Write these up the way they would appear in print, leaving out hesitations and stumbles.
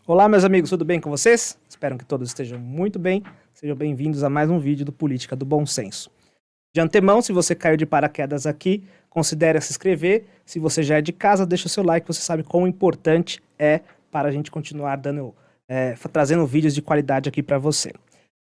Olá, meus amigos, tudo bem com vocês? Espero que todos estejam muito bem. Sejam bem-vindos a mais um vídeo do Política do Bom Senso. De antemão, se você caiu de paraquedas aqui, considere se inscrever. Se você já é de casa, deixa o seu like, você sabe quão importante é para a gente continuar trazendo vídeos de qualidade aqui para você.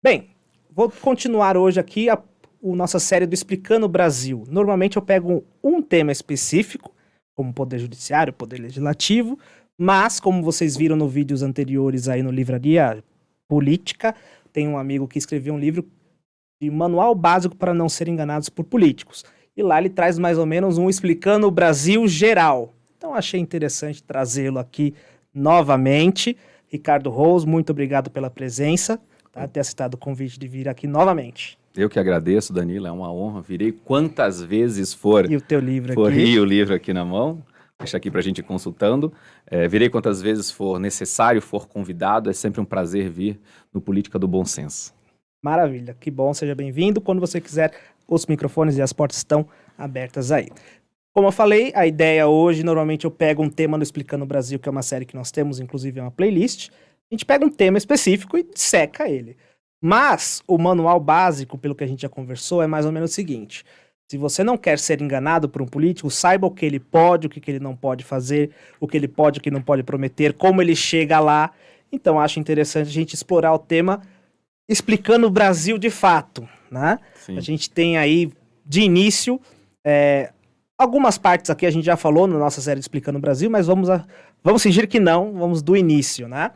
Bem, vou continuar hoje aqui a nossa série do Explicando o Brasil. Normalmente eu pego um tema específico, como Poder Judiciário, Poder Legislativo, mas, como vocês viram nos vídeos anteriores aí no Livraria Política, tem um amigo que escreveu um livro de manual básico para não ser enganados por políticos. E lá ele traz mais ou menos um explicando o Brasil geral. Então achei interessante trazê-lo aqui novamente. Ricardo Rose, muito obrigado pela presença, tá? Ter aceitado o convite de vir aqui novamente. Eu que agradeço, Danilo, é uma honra. Virei quantas vezes for E o teu livro aqui. aqui. O livro aqui na mão. Deixa aqui para a gente ir consultando. Virei quantas vezes for necessário, for convidado. É sempre um prazer vir no Política do Bom Senso. Maravilha, que bom, seja bem-vindo. Quando você quiser, os microfones e as portas estão abertas aí. Como eu falei, a ideia hoje, normalmente eu pego um tema no Explicando o Brasil, que é uma série que nós temos, inclusive é uma playlist. A gente pega um tema específico e seca ele. Mas o manual básico, pelo que a gente já conversou, é mais ou menos o seguinte: se você não quer ser enganado por um político, saiba o que ele pode, o que ele não pode fazer, o que ele pode, o que não pode prometer, como ele chega lá. Então acho interessante a gente explorar o tema explicando o Brasil de fato, né? Sim. A gente tem aí, de início, algumas partes aqui a gente já falou na nossa série Explicando o Brasil, mas vamos fingir que não, vamos do início, né?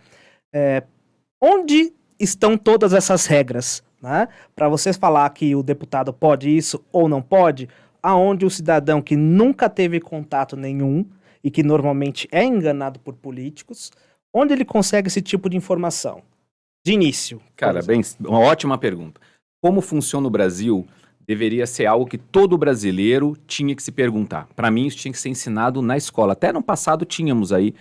Onde estão todas essas regras, né? Para vocês falar que o deputado pode isso ou não pode, aonde o cidadão que nunca teve contato nenhum e que normalmente é enganado por políticos, onde ele consegue esse tipo de informação? De início. Cara, uma ótima pergunta. Como funciona o Brasil deveria ser algo que todo brasileiro tinha que se perguntar. Para mim, isso tinha que ser ensinado na escola. Até no passado tínhamos aí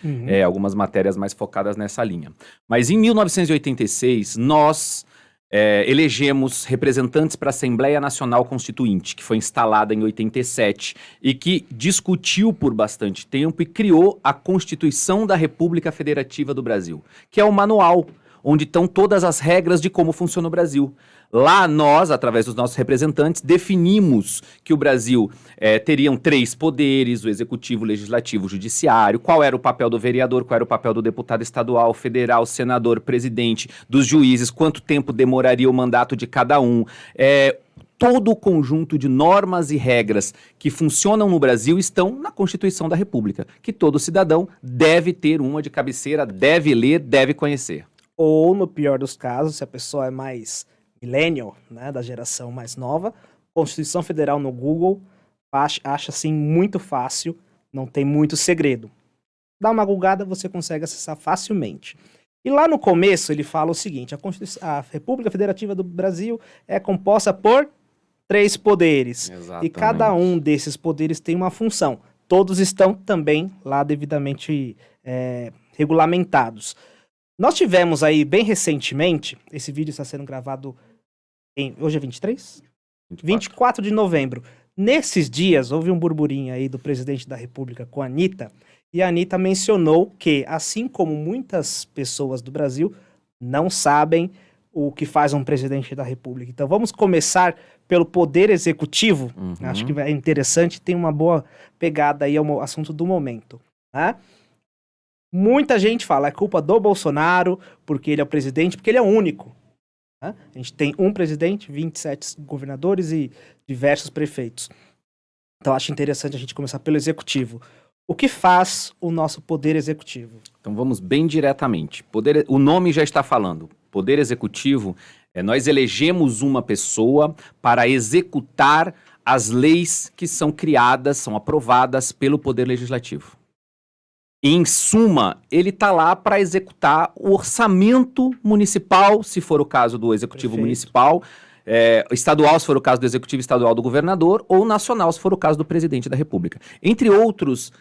algumas matérias mais focadas nessa linha. Mas em 1986, nós elegemos representantes para a Assembleia Nacional Constituinte, que foi instalada em 87 e que discutiu por bastante tempo e criou a Constituição da República Federativa do Brasil, que é o manual onde estão todas as regras de como funciona o Brasil. Lá nós, através dos nossos representantes, definimos que o Brasil teriam 3 poderes: o executivo, o legislativo, o judiciário. Qual era o papel do vereador, qual era o papel do deputado estadual, federal, senador, presidente, dos juízes, quanto tempo demoraria o mandato de cada um. Todo o conjunto de normas e regras que funcionam no Brasil estão na Constituição da República, que todo cidadão deve ter uma de cabeceira, deve ler, deve conhecer. Ou, no pior dos casos, se a pessoa é mais millennial, né, da geração mais nova, Constituição Federal no Google, acha assim muito fácil, não tem muito segredo. Dá uma googada, você consegue acessar facilmente. E lá no começo ele fala o seguinte: a República Federativa do Brasil é composta por 3 poderes. Exatamente. E cada um desses poderes tem uma função. Todos estão também lá devidamente regulamentados. Nós tivemos aí, bem recentemente, esse vídeo está sendo gravado hoje é 23? 24 de novembro. Nesses dias, houve um burburinho aí do presidente da República com a Anitta, e a Anitta mencionou que, assim como muitas pessoas do Brasil, não sabem o que faz um presidente da República. Então vamos começar pelo Poder Executivo. Acho que é interessante, tem uma boa pegada aí ao assunto do momento, né? Muita gente fala, é culpa do Bolsonaro, porque ele é o presidente, porque ele é o único. Né? A gente tem um presidente, 27 governadores e diversos prefeitos. Então acho interessante a gente começar pelo executivo. O que faz o nosso poder executivo? Então vamos bem diretamente. O nome já está falando. Poder executivo, nós elegemos uma pessoa para executar as leis que são criadas, são aprovadas pelo Poder Legislativo. Em suma, ele está lá para executar o orçamento municipal, se for o caso do executivo municipal, estadual, se for o caso do executivo estadual do governador, ou nacional, se for o caso do presidente da República. Entre outros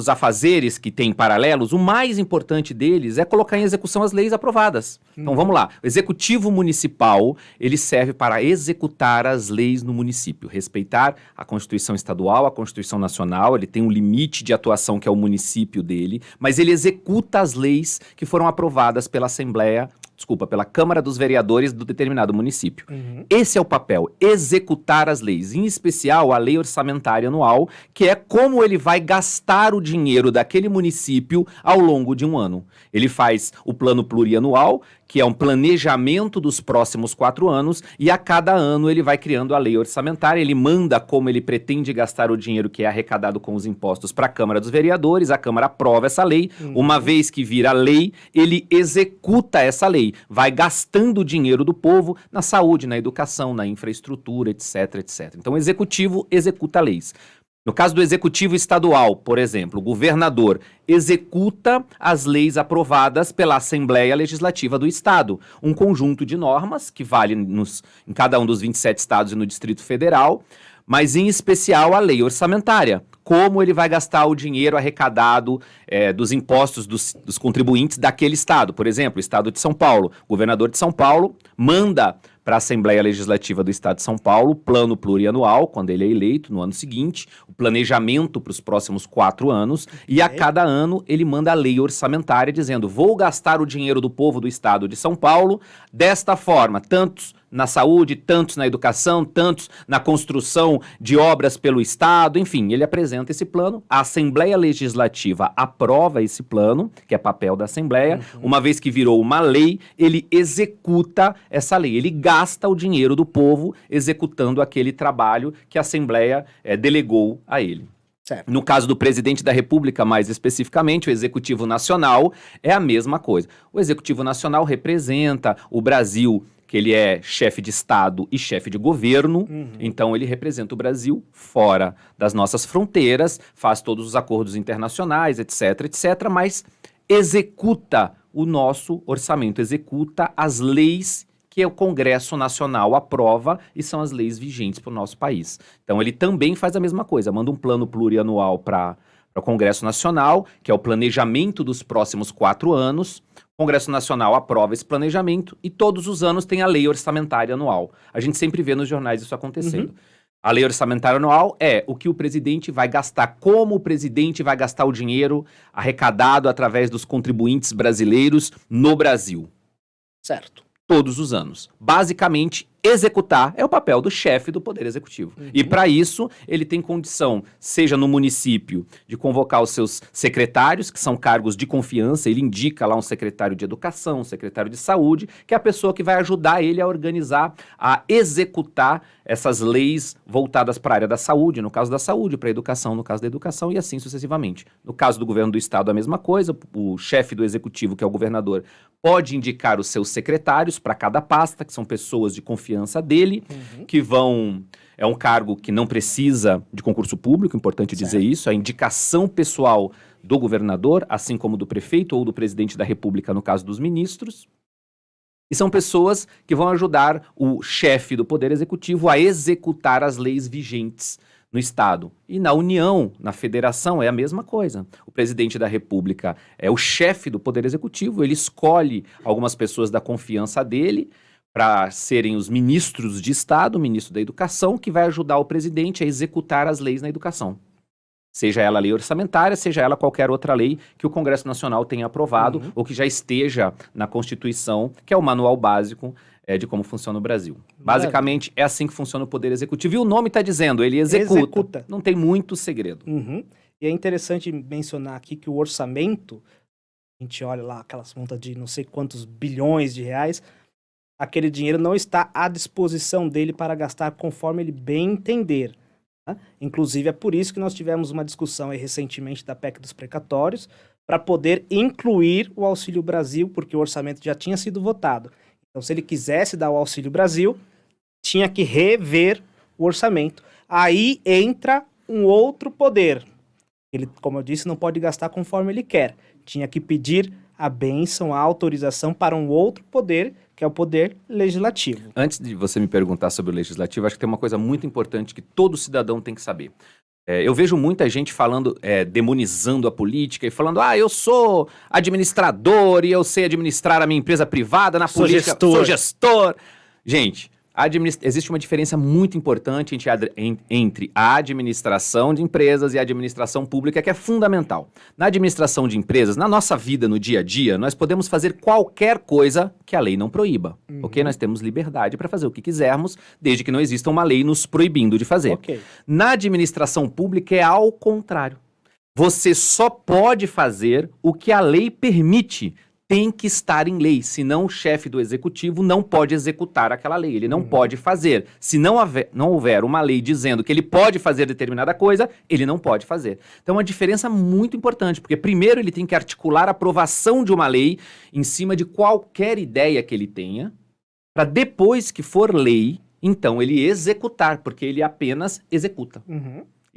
afazeres que têm paralelos, o mais importante deles é colocar em execução as leis aprovadas. Então vamos lá, o executivo municipal, ele serve para executar as leis no município, respeitar a Constituição estadual, a Constituição nacional, ele tem um limite de atuação que é o município dele, mas ele executa as leis que foram aprovadas pela pela Câmara dos Vereadores do determinado município. Esse é o papel, executar as leis, em especial a lei orçamentária anual, que é como ele vai gastar o dinheiro daquele município ao longo de um ano. Ele faz o plano plurianual, que é um planejamento dos próximos 4 anos, e a cada ano ele vai criando a lei orçamentária, ele manda como ele pretende gastar o dinheiro que é arrecadado com os impostos para a Câmara dos Vereadores, a Câmara aprova essa lei, uma vez que vira lei, ele executa essa lei, vai gastando o dinheiro do povo na saúde, na educação, na infraestrutura, etc, etc. Então o executivo executa leis. No caso do executivo estadual, por exemplo, o governador executa as leis aprovadas pela Assembleia Legislativa do Estado. Um conjunto de normas que vale em cada um dos 27 estados e no Distrito Federal, mas em especial a lei orçamentária. Como ele vai gastar o dinheiro arrecadado dos impostos dos contribuintes daquele estado. Por exemplo, o estado de São Paulo. O governador de São Paulo manda para a Assembleia Legislativa do Estado de São Paulo o plano plurianual, quando ele é eleito, no ano seguinte, o planejamento para os próximos 4 anos, e a cada ano ele manda a lei orçamentária dizendo: vou gastar o dinheiro do povo do Estado de São Paulo desta forma, tantos na saúde, tantos na educação, tantos na construção de obras pelo Estado, enfim, ele apresenta esse plano, a Assembleia Legislativa aprova esse plano, que é papel da Assembleia, uma vez que virou uma lei, ele executa essa lei, ele gasta o dinheiro do povo executando aquele trabalho que a Assembleia delegou a ele. Certo. No caso do presidente da República, mais especificamente, o Executivo Nacional é a mesma coisa. O Executivo Nacional representa o Brasil, que ele é chefe de Estado e chefe de governo, então ele representa o Brasil fora das nossas fronteiras, faz todos os acordos internacionais, etc, etc, mas executa o nosso orçamento, executa as leis que o Congresso Nacional aprova e são as leis vigentes para o nosso país. Então ele também faz a mesma coisa, manda um plano plurianual para o Congresso Nacional, que é o planejamento dos próximos 4 anos. O Congresso Nacional aprova esse planejamento e todos os anos tem a lei orçamentária anual. A gente sempre vê nos jornais isso acontecendo. A lei orçamentária anual é o que o presidente vai gastar, como o presidente vai gastar o dinheiro arrecadado através dos contribuintes brasileiros no Brasil. Certo. Todos os anos. Basicamente, executar é o papel do chefe do Poder Executivo. E para isso, ele tem condição, seja no município, de convocar os seus secretários, que são cargos de confiança, ele indica lá um secretário de educação, um secretário de saúde, que é a pessoa que vai ajudar ele a organizar, a executar essas leis voltadas para a área da saúde, no caso da saúde, para a educação, no caso da educação, e assim sucessivamente. No caso do governo do estado, a mesma coisa, o chefe do executivo, que é o governador, pode indicar os seus secretários para cada pasta, que são pessoas de confiança dele, que vão... É um cargo que não precisa de concurso público, importante dizer isso, a indicação pessoal do governador, assim como do prefeito ou do presidente da República, no caso dos ministros. E são pessoas que vão ajudar o chefe do Poder Executivo a executar as leis vigentes no Estado. E na União, na Federação, é a mesma coisa. O presidente da República é o chefe do Poder Executivo, ele escolhe algumas pessoas da confiança dele para serem os ministros de Estado, o ministro da Educação, que vai ajudar o presidente a executar as leis na educação. Seja ela a lei orçamentária, seja ela qualquer outra lei que o Congresso Nacional tenha aprovado ou que já esteja na Constituição, que é o manual básico de como funciona o Brasil. Basicamente, é assim que funciona o Poder Executivo. E o nome está dizendo, ele executa. Não tem muito segredo. E é interessante mencionar aqui que o orçamento, a gente olha lá aquelas contas de não sei quantos bilhões de reais, aquele dinheiro não está à disposição dele para gastar conforme ele bem entender. Inclusive, é por isso que nós tivemos uma discussão aí recentemente da PEC dos precatórios, para poder incluir o Auxílio Brasil, porque o orçamento já tinha sido votado. Então, se ele quisesse dar o Auxílio Brasil, tinha que rever o orçamento. Aí entra um outro poder. Ele, como eu disse, não pode gastar conforme ele quer. Tinha que pedir a bênção, a autorização para um outro poder, que é o poder legislativo. Antes de você me perguntar sobre o legislativo, acho que tem uma coisa muito importante que todo cidadão tem que saber. Eu vejo muita gente falando, demonizando a política e falando, eu sou administrador e eu sei administrar a minha empresa privada na política, sou gestor. Gente, existe uma diferença muito importante entre a administração de empresas e a administração pública, que é fundamental. Na administração de empresas, na nossa vida, no dia a dia, nós podemos fazer qualquer coisa que a lei não proíba, ok? Nós temos liberdade para fazer o que quisermos, desde que não exista uma lei nos proibindo de fazer. Okay. Na administração pública é ao contrário. Você só pode fazer o que a lei permite. Tem que estar em lei, senão o chefe do executivo não pode executar aquela lei, ele não pode fazer. Se não houver uma lei dizendo que ele pode fazer determinada coisa, ele não pode fazer. Então é uma diferença muito importante, porque primeiro ele tem que articular a aprovação de uma lei em cima de qualquer ideia que ele tenha, para depois que for lei, então ele executar, porque ele apenas executa.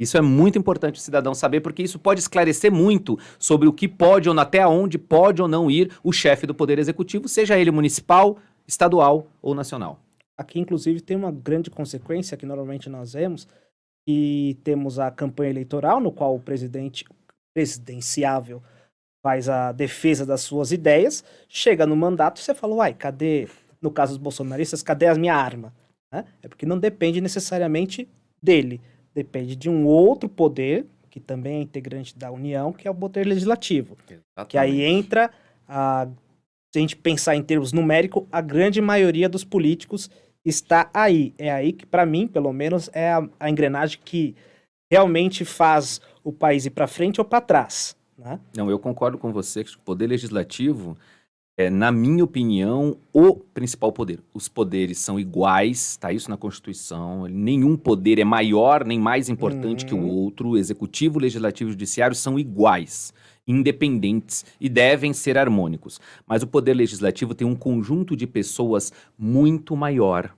Isso é muito importante o cidadão saber, porque isso pode esclarecer muito sobre o que pode ou não, até onde pode ou não ir o chefe do Poder Executivo, seja ele municipal, estadual ou nacional. Aqui, inclusive, tem uma grande consequência que normalmente nós vemos, e temos a campanha eleitoral, no qual o presidente presidenciável faz a defesa das suas ideias, chega no mandato e você fala, uai, cadê, no caso dos bolsonaristas, cadê a minha arma? Né? É porque não depende necessariamente dele. Depende de um outro poder, que também é integrante da União, que é o poder legislativo. Exatamente. Que aí entra, se a gente pensar em termos numéricos, a grande maioria dos políticos está aí. É aí que, para mim, pelo menos, é a engrenagem que realmente faz o país ir para frente ou para trás. Né? Não, eu concordo com você que o poder legislativo na minha opinião, o principal poder. Os poderes são iguais, tá isso na Constituição, nenhum poder é maior nem mais importante que o outro, o executivo, legislativo e judiciário são iguais, independentes e devem ser harmônicos. Mas o poder legislativo tem um conjunto de pessoas muito maior.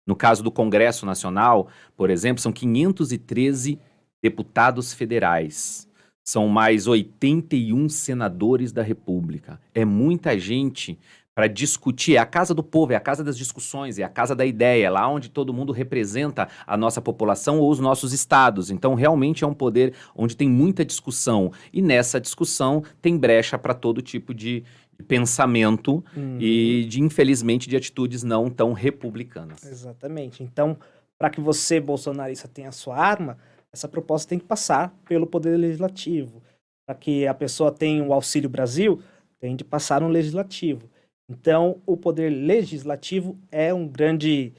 No caso do Congresso Nacional, por exemplo, são 513 deputados federais. São mais 81 senadores da República. É muita gente para discutir. É a casa do povo, é a casa das discussões, é a casa da ideia, é lá onde todo mundo representa a nossa população ou os nossos estados. Então, realmente é um poder onde tem muita discussão. E nessa discussão tem brecha para todo tipo de pensamento e, infelizmente, de atitudes não tão republicanas. Exatamente. Então, para que você, bolsonarista, tenha a sua arma, essa proposta tem que passar pelo Poder Legislativo. Para que a pessoa tenha o Auxílio Brasil, tem de passar no Legislativo. Então, o Poder Legislativo é um grande,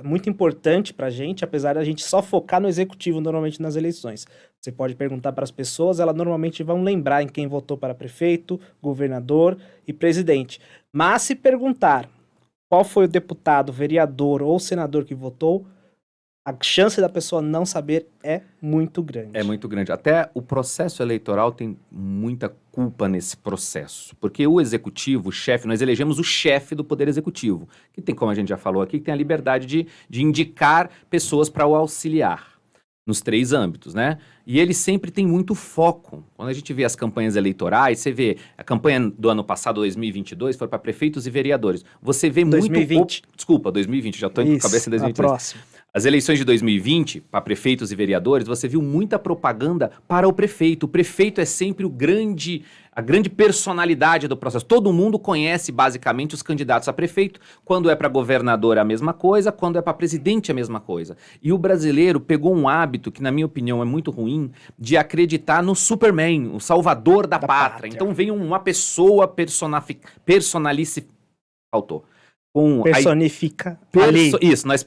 muito importante para a gente, apesar da gente só focar no Executivo normalmente nas eleições. Você pode perguntar para as pessoas, elas normalmente vão lembrar em quem votou para prefeito, governador e presidente. Mas se perguntar qual foi o deputado, vereador ou senador que votou, a chance da pessoa não saber é muito grande. É muito grande. Até o processo eleitoral tem muita culpa nesse processo. Porque o executivo, o chefe, nós elegemos o chefe do Poder Executivo, que tem, como a gente já falou aqui, que tem a liberdade de indicar pessoas para o auxiliar nos 3 âmbitos, né? E ele sempre tem muito foco. Quando a gente vê as campanhas eleitorais, você vê a campanha do ano passado, 2022, foi para prefeitos e vereadores. Você vê 2020. Desculpa, 2020, já estou com a cabeça em 2022. A próxima. As eleições de 2020, para prefeitos e vereadores, você viu muita propaganda para o prefeito. O prefeito é sempre a grande personalidade do processo. Todo mundo conhece, basicamente, os candidatos a prefeito. Quando é para governador, é a mesma coisa. Quando é para presidente, é a mesma coisa. E o brasileiro pegou um hábito, que na minha opinião é muito ruim, de acreditar no Superman, o salvador da pátria. Então vem uma pessoa faltou. Personifica Isso, nós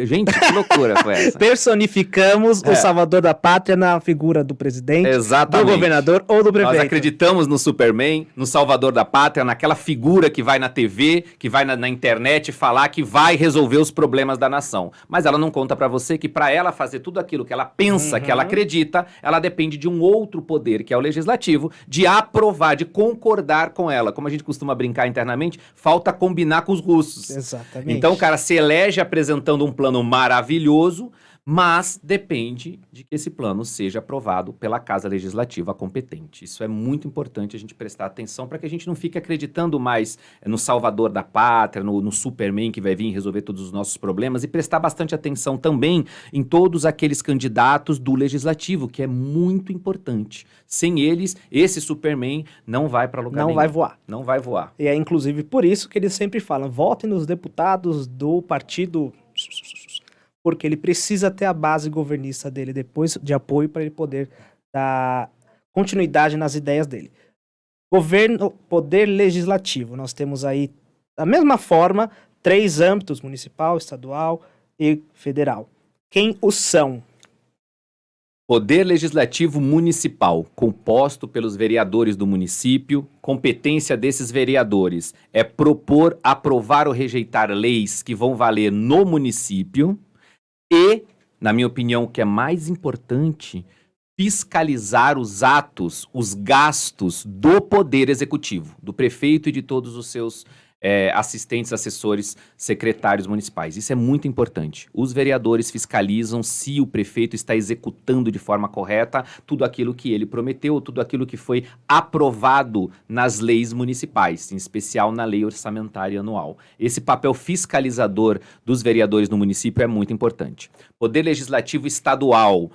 Gente, que loucura foi essa? Personificamos o salvador da pátria na figura do presidente, exatamente, do governador ou do prefeito. Nós acreditamos no Superman, no salvador da pátria, naquela figura que vai na TV, que vai na internet falar que vai resolver os problemas da nação. Mas ela não conta pra você que pra ela fazer tudo aquilo que ela pensa, que ela acredita, ela depende de um outro poder, que é o legislativo, de aprovar, de concordar com ela. Como a gente costuma brincar internamente, falta combinar com os russos. Exatamente. Então o cara se elege apresentando um plano maravilhoso, Mas depende de que esse plano seja aprovado pela Casa Legislativa competente. Isso é muito importante a gente prestar atenção para que a gente não fique acreditando mais no salvador da pátria, no Superman que vai vir resolver todos os nossos problemas, e prestar bastante atenção também em todos aqueles candidatos do Legislativo, que é muito importante. Sem eles, esse Superman não vai para lugar nenhum. Não vai voar. Não vai voar. E é inclusive por isso que eles sempre falam, votem nos deputados do partido... porque ele precisa ter a base governista dele depois de apoio para ele poder dar continuidade nas ideias dele. Governo, poder legislativo. Nós temos aí, da mesma forma, 3 âmbitos, municipal, estadual e federal. Quem os são? Poder Legislativo Municipal, composto pelos vereadores do município. Competência desses vereadores é propor, aprovar ou rejeitar leis que vão valer no município. E, na minha opinião, o que é mais importante, fiscalizar os atos, os gastos do Poder Executivo, do prefeito e de todos os seus assistentes, assessores, secretários municipais. Isso é muito importante. Os vereadores fiscalizam se o prefeito está executando de forma correta tudo aquilo que ele prometeu, tudo aquilo que foi aprovado nas leis municipais, em especial na lei orçamentária anual. Esse papel fiscalizador dos vereadores no município é muito importante. Poder Legislativo Estadual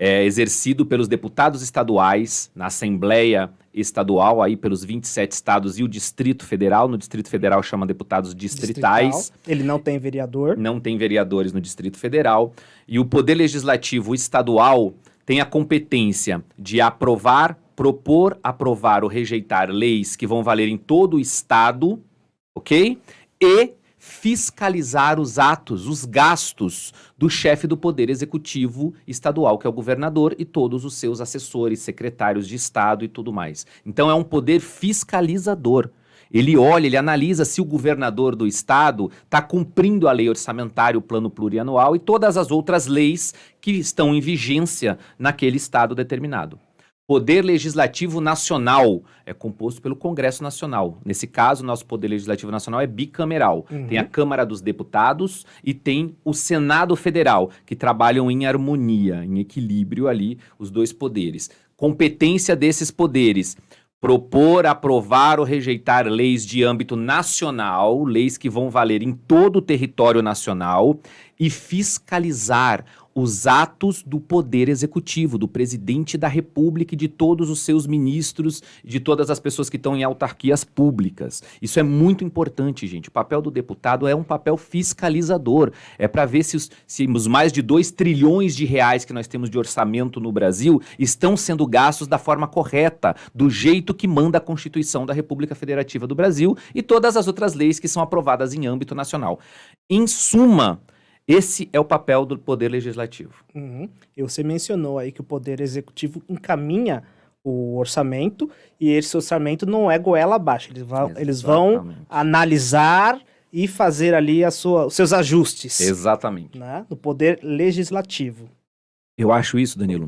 é exercido pelos deputados estaduais na Assembleia Estadual, aí pelos 27 estados e o Distrito Federal. No Distrito Federal chama deputados distritais. Distrital. Ele não tem vereador. Não tem vereadores no Distrito Federal. E o Poder Legislativo Estadual tem a competência de aprovar, propor, aprovar ou rejeitar leis que vão valer em todo o estado, ok? E fiscalizar os atos, os gastos do chefe do Poder Executivo Estadual, que é o governador, e todos os seus assessores, secretários de Estado e tudo mais. Então é um poder fiscalizador. Ele olha, ele analisa se o governador do estado está cumprindo a lei orçamentária, o plano plurianual e todas as outras leis que estão em vigência naquele estado determinado. Poder Legislativo Nacional é composto pelo Congresso Nacional. Nesse caso, nosso Poder Legislativo Nacional é bicameral. Tem a Câmara dos Deputados e tem o Senado Federal, que trabalham em harmonia, em equilíbrio ali, os dois poderes. Competência desses poderes: propor, aprovar ou rejeitar leis de âmbito nacional, leis que vão valer em todo o território nacional, e fiscalizar os atos do Poder Executivo, do Presidente da República e de todos os seus ministros, de todas as pessoas que estão em autarquias públicas. Isso é muito importante, gente. O papel do deputado é um papel fiscalizador. É para ver se os mais de 2 trilhões de reais que nós temos de orçamento no Brasil estão sendo gastos da forma correta, do jeito que manda a Constituição da República Federativa do Brasil e todas as outras leis que são aprovadas em âmbito nacional. Em suma, esse é o papel do Poder Legislativo. E você mencionou aí que o Poder Executivo encaminha o orçamento e esse orçamento não é goela abaixo. Eles vão analisar e fazer ali os seus ajustes. Exatamente. Né, no Poder Legislativo. Eu acho isso, Danilo,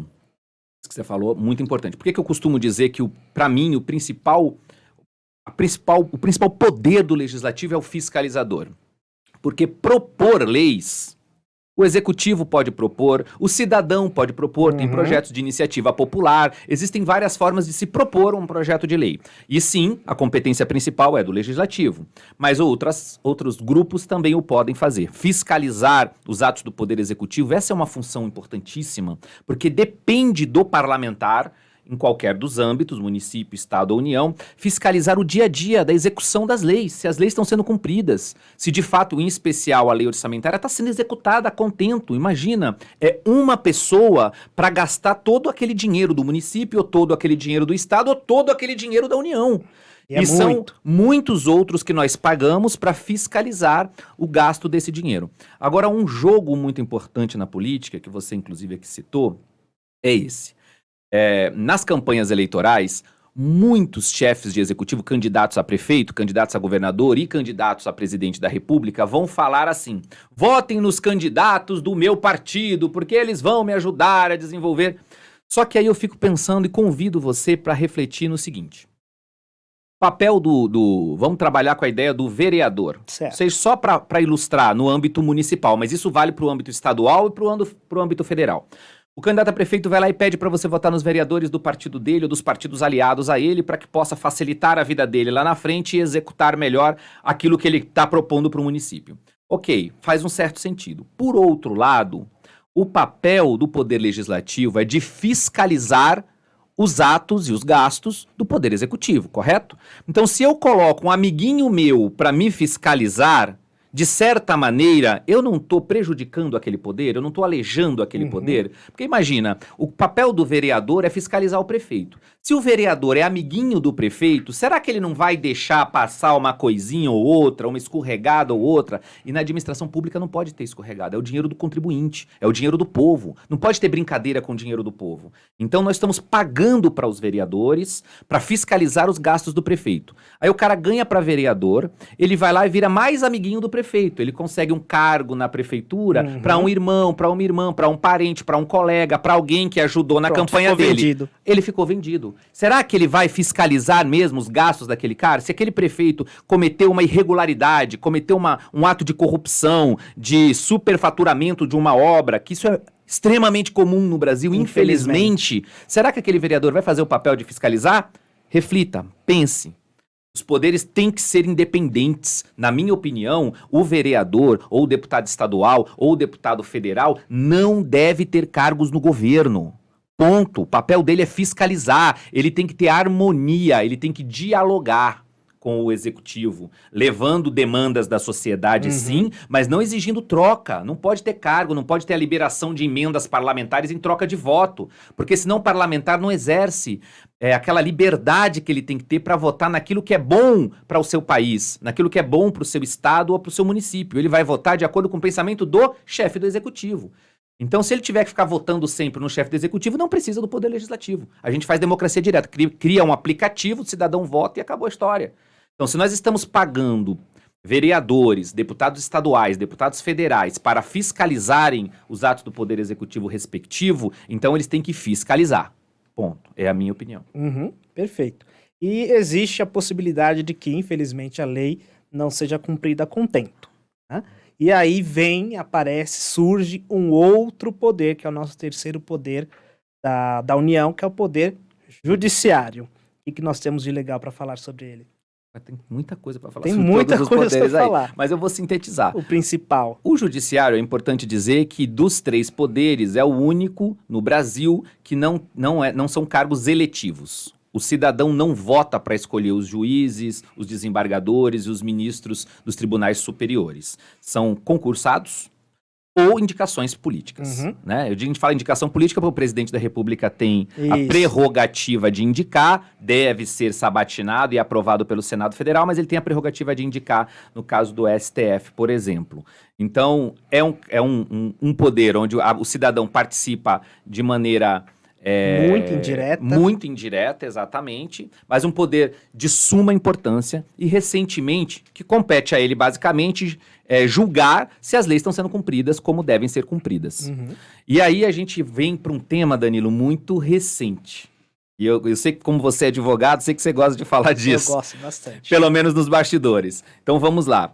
isso que você falou, muito importante. Por que eu costumo dizer que, para mim, o principal poder do Legislativo é o fiscalizador? Porque propor leis, o executivo pode propor, o cidadão pode propor, tem projetos de iniciativa popular, existem várias formas de se propor um projeto de lei. E sim, a competência principal é do legislativo, mas outros grupos também o podem fazer. Fiscalizar os atos do Poder Executivo, essa é uma função importantíssima, porque depende do parlamentar, em qualquer dos âmbitos, município, estado ou união, fiscalizar o dia a dia da execução das leis, se as leis estão sendo cumpridas, se de fato, em especial, a lei orçamentária está sendo executada a contento. Imagina, é uma pessoa para gastar todo aquele dinheiro do município, ou todo aquele dinheiro do estado, ou todo aquele dinheiro da união. E são muitos outros que nós pagamos para fiscalizar o gasto desse dinheiro. Agora, um jogo muito importante na política, que você inclusive aqui citou, é esse. Nas campanhas eleitorais, muitos chefes de executivo, candidatos a prefeito, candidatos a governador e candidatos a presidente da República vão falar assim: votem nos candidatos do meu partido, porque eles vão me ajudar a desenvolver. Só que aí eu fico pensando e convido você para refletir no seguinte: Papel vamos trabalhar com a ideia do vereador. Certo. Seja só para ilustrar no âmbito municipal, mas isso vale para o âmbito estadual e para o âmbito federal. O candidato a prefeito vai lá e pede para você votar nos vereadores do partido dele ou dos partidos aliados a ele para que possa facilitar a vida dele lá na frente e executar melhor aquilo que ele está propondo para o município. Ok, faz um certo sentido. Por outro lado, o papel do Poder Legislativo é de fiscalizar os atos e os gastos do Poder Executivo, correto? Então, se eu coloco um amiguinho meu para me fiscalizar, de certa maneira, eu não estou prejudicando aquele poder, eu não estou alejando aquele poder. Porque imagina, o papel do vereador é fiscalizar o prefeito. Se o vereador é amiguinho do prefeito, será que ele não vai deixar passar uma coisinha ou outra, uma escorregada ou outra? E na administração pública não pode ter escorregada, é o dinheiro do contribuinte, é o dinheiro do povo. Não pode ter brincadeira com o dinheiro do povo. Então nós estamos pagando para os vereadores para fiscalizar os gastos do prefeito. Aí o cara ganha para vereador, ele vai lá e vira mais amiguinho do prefeito. Ele consegue um cargo na prefeitura para um irmão, para uma irmã, para um parente, para um colega, para alguém que ajudou na campanha dele. Vendido. Ele ficou vendido. Será que ele vai fiscalizar mesmo os gastos daquele cara? Se aquele prefeito cometeu uma irregularidade, cometeu um ato de corrupção, de superfaturamento de uma obra, que isso é extremamente comum no Brasil, infelizmente. Será que aquele vereador vai fazer o papel de fiscalizar? Reflita, pense. Os poderes têm que ser independentes. Na minha opinião, o vereador, ou o deputado estadual, ou o deputado federal não deve ter cargos no governo. Ponto. O papel dele é fiscalizar. Ele tem que ter harmonia, ele tem que dialogar com o executivo, levando demandas da sociedade, sim, mas não exigindo troca. Não pode ter cargo, não pode ter a liberação de emendas parlamentares em troca de voto, porque senão o parlamentar não exerce aquela liberdade que ele tem que ter para votar naquilo que é bom para o seu país, naquilo que é bom para o seu estado ou para o seu município. Ele vai votar de acordo com o pensamento do chefe do executivo. Então, se ele tiver que ficar votando sempre no chefe do executivo, não precisa do poder legislativo. A gente faz democracia direta, cria um aplicativo, o cidadão vota e acabou a história. Então, se nós estamos pagando vereadores, deputados estaduais, deputados federais para fiscalizarem os atos do poder executivo respectivo, então eles têm que fiscalizar. Ponto. É a minha opinião. Perfeito. E existe a possibilidade de que, infelizmente, a lei não seja cumprida a contento, né? E aí surge um outro poder, que é o nosso terceiro poder da União, que é o poder judiciário. O que nós temos de legal para falar sobre ele? Tem muita coisa para falar sobre todos os poderes aí, falar. Mas eu vou sintetizar. O principal. O judiciário, é importante dizer que dos 3 poderes é o único no Brasil que não são cargos eletivos. O cidadão não vota para escolher os juízes, os desembargadores e os ministros dos tribunais superiores. São concursados ou indicações políticas, né? A gente fala indicação política porque o presidente da República tem a prerrogativa de indicar, deve ser sabatinado e aprovado pelo Senado Federal, mas ele tem a prerrogativa de indicar no caso do STF, por exemplo. Então, é um poder onde o cidadão participa de maneira... Muito indireta, exatamente, mas um poder de suma importância e, recentemente, que compete a ele, basicamente, julgar se as leis estão sendo cumpridas como devem ser cumpridas. E aí a gente vem para um tema, Danilo, muito recente. E eu sei que, como você é advogado, sei que você gosta de falar disso. Eu gosto bastante. Pelo menos nos bastidores. Então vamos lá.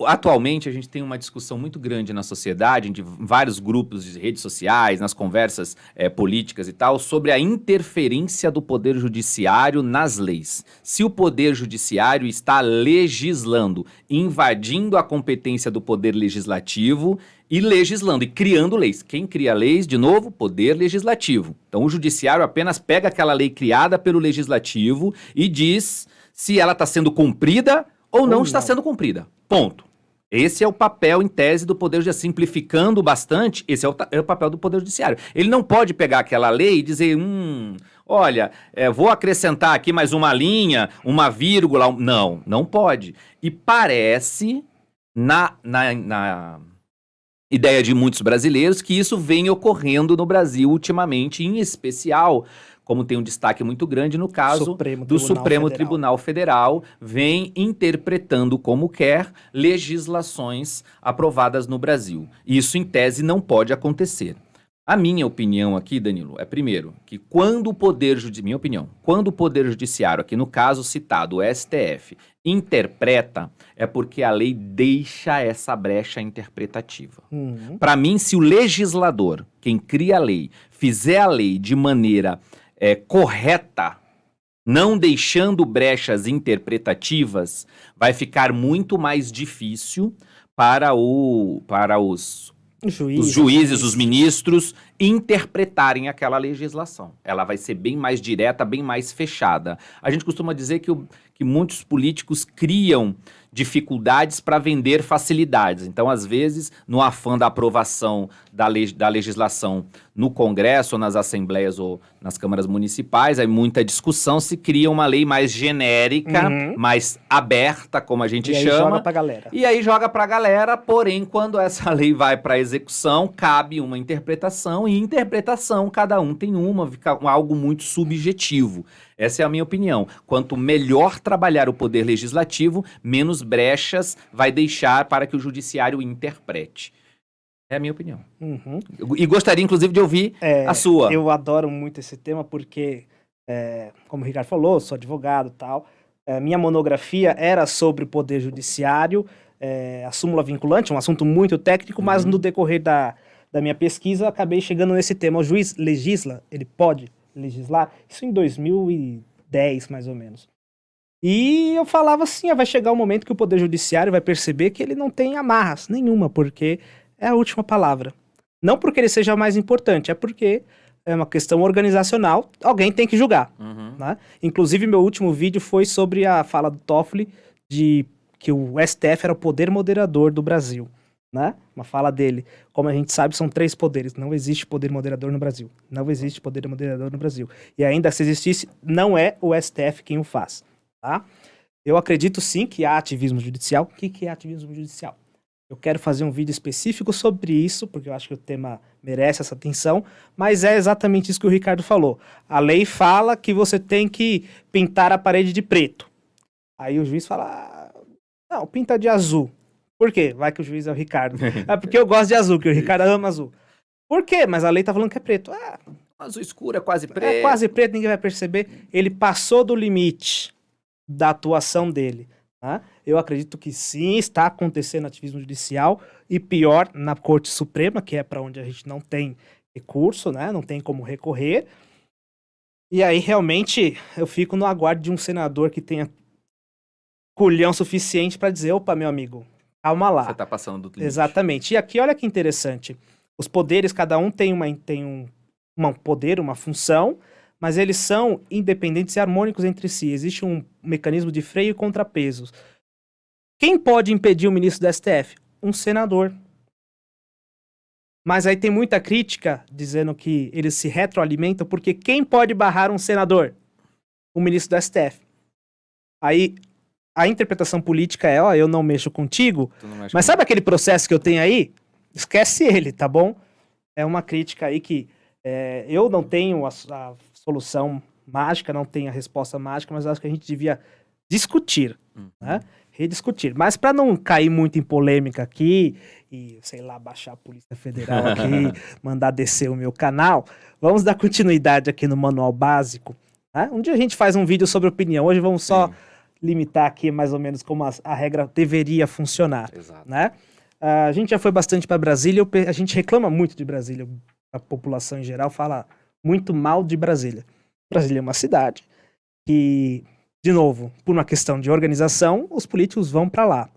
Atualmente, a gente tem uma discussão muito grande na sociedade, de vários grupos de redes sociais, nas conversas políticas e tal, sobre a interferência do Poder Judiciário nas leis. Se o Poder Judiciário está legislando, invadindo a competência do Poder Legislativo e legislando e criando leis. Quem cria leis, de novo, Poder Legislativo. Então o Judiciário apenas pega aquela lei criada pelo Legislativo e diz se ela está sendo cumprida ou não está sendo cumprida. Ponto. Esse é o papel, em tese, do Poder Judiciário. Simplificando bastante, esse é o papel do Poder Judiciário. Ele não pode pegar aquela lei e dizer, olha, vou acrescentar aqui mais uma linha, uma vírgula. Não pode. E parece, na ideia de muitos brasileiros, que isso vem ocorrendo no Brasil ultimamente, em especial, como tem um destaque muito grande no caso do Supremo Tribunal Federal, vem interpretando como quer legislações aprovadas no Brasil. Isso, em tese, não pode acontecer. A minha opinião aqui, Danilo, é primeiro, que quando o Poder Judiciário, minha opinião, quando o Poder Judiciário, aqui no caso citado, o STF, interpreta, é porque a lei deixa essa brecha interpretativa. Para mim, se o legislador, quem cria a lei, fizer a lei de maneira correta, não deixando brechas interpretativas, vai ficar muito mais difícil para os juízes, os ministros, interpretarem aquela legislação. Ela vai ser bem mais direta, bem mais fechada. A gente costuma dizer que muitos políticos criam dificuldades para vender facilidades. Então, às vezes, no afã da aprovação da legislação no Congresso, ou nas assembleias ou nas câmaras municipais, aí muita discussão, se cria uma lei mais genérica, mais aberta, como a gente chama. E aí joga pra galera. E aí joga pra galera, porém, quando essa lei vai para execução, cabe uma interpretação, e interpretação, cada um tem uma, fica algo muito subjetivo. Essa é a minha opinião. Quanto melhor trabalhar o poder legislativo, menos brechas vai deixar para que o judiciário interprete. É a minha opinião. E gostaria, inclusive, de ouvir a sua. Eu adoro muito esse tema porque, como o Ricardo falou, eu sou advogado e tal. Minha monografia era sobre o poder judiciário, a súmula vinculante, um assunto muito técnico, mas no decorrer da minha pesquisa, eu acabei chegando nesse tema. O juiz legisla, ele pode legislar? Isso em 2010, mais ou menos. E eu falava assim, vai chegar um momento que o Poder Judiciário vai perceber que ele não tem amarras nenhuma, porque é a última palavra. Não porque ele seja mais importante, é porque é uma questão organizacional, alguém tem que julgar. Né? Inclusive, meu último vídeo foi sobre a fala do Toffoli de que o STF era o poder moderador do Brasil. Né? Uma fala dele. Como a gente sabe, são 3 poderes. Não existe poder moderador no Brasil. Não existe poder moderador no Brasil. E ainda se existisse, não é o STF quem o faz. Tá? Eu acredito sim que há ativismo judicial. O que é ativismo judicial? Eu quero fazer um vídeo específico sobre isso, porque eu acho que o tema merece essa atenção, mas é exatamente isso que o Ricardo falou. A lei fala que você tem que pintar a parede de preto. Aí o juiz fala, não, pinta de azul. Por quê? Vai que o juiz é o Ricardo. É porque eu gosto de azul, que o Ricardo ama azul. Por quê? Mas a lei tá falando que é preto. Azul escuro é quase preto. É quase preto, ninguém vai perceber. Ele passou do limite da atuação dele. Né? Eu acredito que sim, está acontecendo ativismo judicial, e pior, na Corte Suprema, que é para onde a gente não tem recurso, né? Não tem como recorrer. E aí, realmente, eu fico no aguardo de um senador que tenha culhão suficiente para dizer, opa, meu amigo, calma lá. Você tá passando do limite. Exatamente. E aqui, olha que interessante. Os poderes, cada um tem um poder, uma função, mas eles são independentes e harmônicos entre si. Existe um mecanismo de freio e contrapesos. Quem pode impedir o ministro do STF? Um senador. Mas aí tem muita crítica dizendo que eles se retroalimentam, porque quem pode barrar um senador? O ministro do STF. Aí a interpretação política é, eu não mexo contigo, mas sabe aquele processo que eu tenho aí? Esquece ele, tá bom? É uma crítica aí que eu não tenho a solução mágica, não tenho a resposta mágica, mas acho que a gente devia discutir, né? Rediscutir. Mas para não cair muito em polêmica aqui e, sei lá, baixar a Polícia Federal aqui, mandar descer o meu canal, vamos dar continuidade aqui no Manual Básico. Né? Um dia a gente faz um vídeo sobre opinião, hoje vamos só limitar aqui mais ou menos como a regra deveria funcionar. Exato. Né? A gente já foi bastante para Brasília, a gente reclama muito de Brasília, a população em geral fala muito mal de Brasília. Brasília é uma cidade que, de novo, por uma questão de organização, os políticos vão para lá.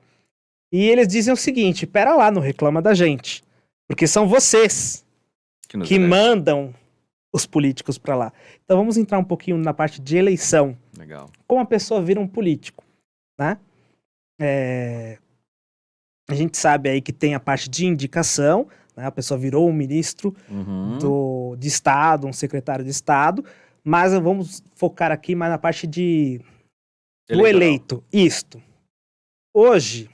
E eles dizem o seguinte, pera lá, não reclama da gente, porque são vocês que mandam os políticos para lá. Então vamos entrar um pouquinho na parte de eleição. Legal. Como a pessoa vira um político, né? A gente sabe aí que tem a parte de indicação, né? A pessoa virou um ministro de Estado, um secretário de Estado, mas vamos focar aqui mais na parte do eleito. Isto. Hoje,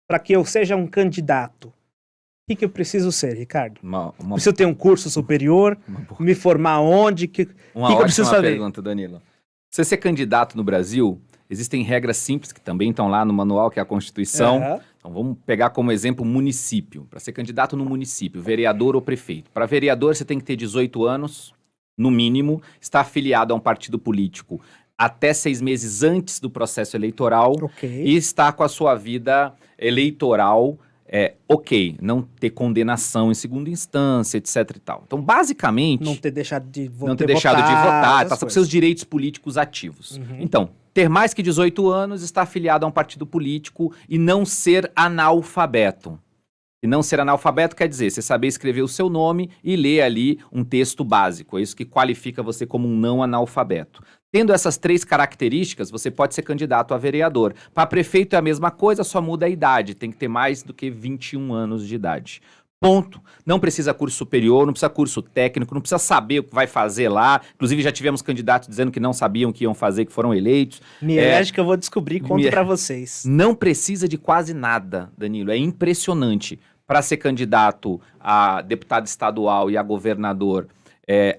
para que eu seja um candidato, o que eu preciso ser, Ricardo? Preciso ter um curso superior, me formar onde? O que eu preciso fazer? Pergunta, Danilo. Você ser candidato no Brasil, existem regras simples que também estão lá no manual, que é a Constituição. Aham. Então vamos pegar como exemplo município. Para ser candidato no município, vereador ou prefeito. Para vereador você tem que ter 18 anos, no mínimo, estar afiliado a um partido político até 6 meses antes do processo eleitoral Ok. e estar com a sua vida eleitoral ok, não ter condenação em segunda instância, etc e tal. Então, basicamente, Não ter deixado de votar. não ter deixado de votar, estar com seus direitos políticos ativos. Uhum. Então, ter mais que 18 anos, estar afiliado a um partido político e não ser analfabeto. E não ser analfabeto quer dizer você saber escrever o seu nome e ler ali um texto básico. É isso que qualifica você como um não analfabeto. Tendo essas 3 características, você pode ser candidato a vereador. Para prefeito é a mesma coisa, só muda a idade. Tem que ter mais do que 21 anos de idade. Ponto. Não precisa curso superior, não precisa curso técnico, não precisa saber o que vai fazer lá. Inclusive, já tivemos candidatos dizendo que não sabiam o que iam fazer, que foram eleitos. Me elege que eu vou descobrir e conto pra vocês. Não precisa de quase nada, Danilo. É impressionante. Para ser candidato a deputado estadual e a governador,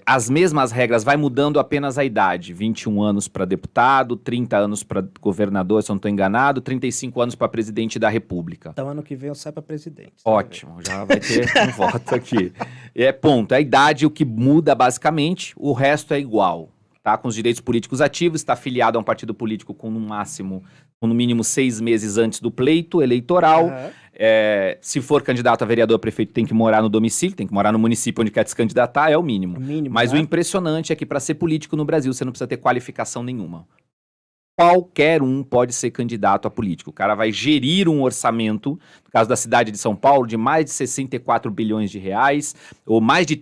as mesmas regras, vai mudando apenas a idade. 21 anos para deputado, 30 anos para governador, se eu não estou enganado, 35 anos para presidente da República. Então, ano que vem eu saio pra presidente. Ótimo, já vai ter um voto aqui. Ponto. A idade, o que muda basicamente, o resto é igual. Tá? Com os direitos políticos ativos, está afiliado a um partido político com no mínimo 6 meses antes do pleito eleitoral. Aham. Se for candidato a vereador, prefeito tem que morar no domicílio, tem que morar no município onde quer se candidatar, é o mínimo. Mas né? o impressionante é que para ser político no Brasil, você não precisa ter qualificação nenhuma. Qualquer um pode ser candidato a político. O cara vai gerir um orçamento, no caso da cidade de São Paulo, de mais de 64 bilhões de reais, ou mais de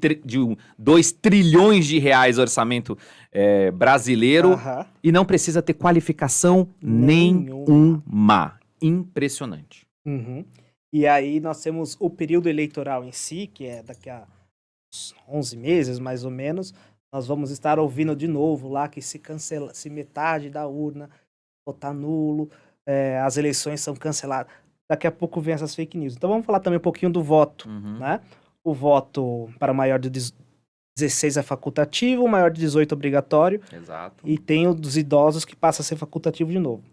2 trilhões de reais orçamento brasileiro, Aham. e não precisa ter qualificação nenhuma. Impressionante. Uhum. E aí nós temos o período eleitoral em si, que é daqui a uns 11 meses, mais ou menos. Nós vamos estar ouvindo de novo lá que se metade da urna votar nulo, as eleições são canceladas. Daqui a pouco vem essas fake news. Então vamos falar também um pouquinho do voto, né? O voto para maior de 16 é facultativo, maior de 18 é obrigatório. Exato. E tem o dos idosos que passa a ser facultativo de novo.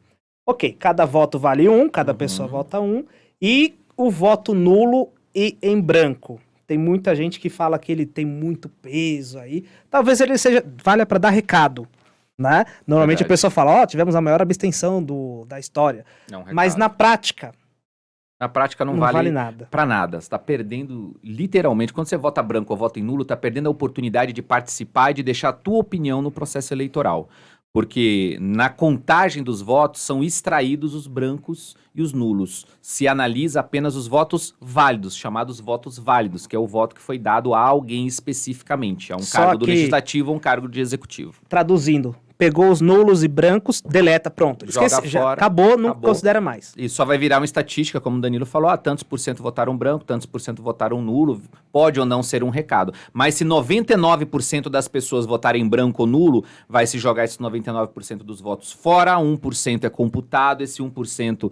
Ok, cada voto vale 1, cada pessoa vota 1. E o voto nulo e em branco. Tem muita gente que fala que ele tem muito peso aí. Talvez ele valha para dar recado, né? Normalmente a pessoa fala, tivemos a maior abstenção da história. Mas na prática... Na prática não vale nada. Para nada. Você está perdendo, literalmente, quando você vota branco ou vota em nulo, está perdendo a oportunidade de participar e de deixar a tua opinião no processo eleitoral. Porque na contagem dos votos são extraídos os brancos e os nulos. Se analisa apenas os votos válidos, chamados votos válidos, que é o voto que foi dado a alguém especificamente, a um cargo do legislativo ou um cargo de executivo. Traduzindo, pegou os nulos e brancos, deleta, pronto. Joga fora, já acabou, não considera mais. E só vai virar uma estatística, como o Danilo falou, tantos por cento votaram branco, tantos por cento votaram nulo, pode ou não ser um recado. Mas se 99% das pessoas votarem branco ou nulo, vai se jogar esses 99% dos votos fora, 1% é computado, esse 1%,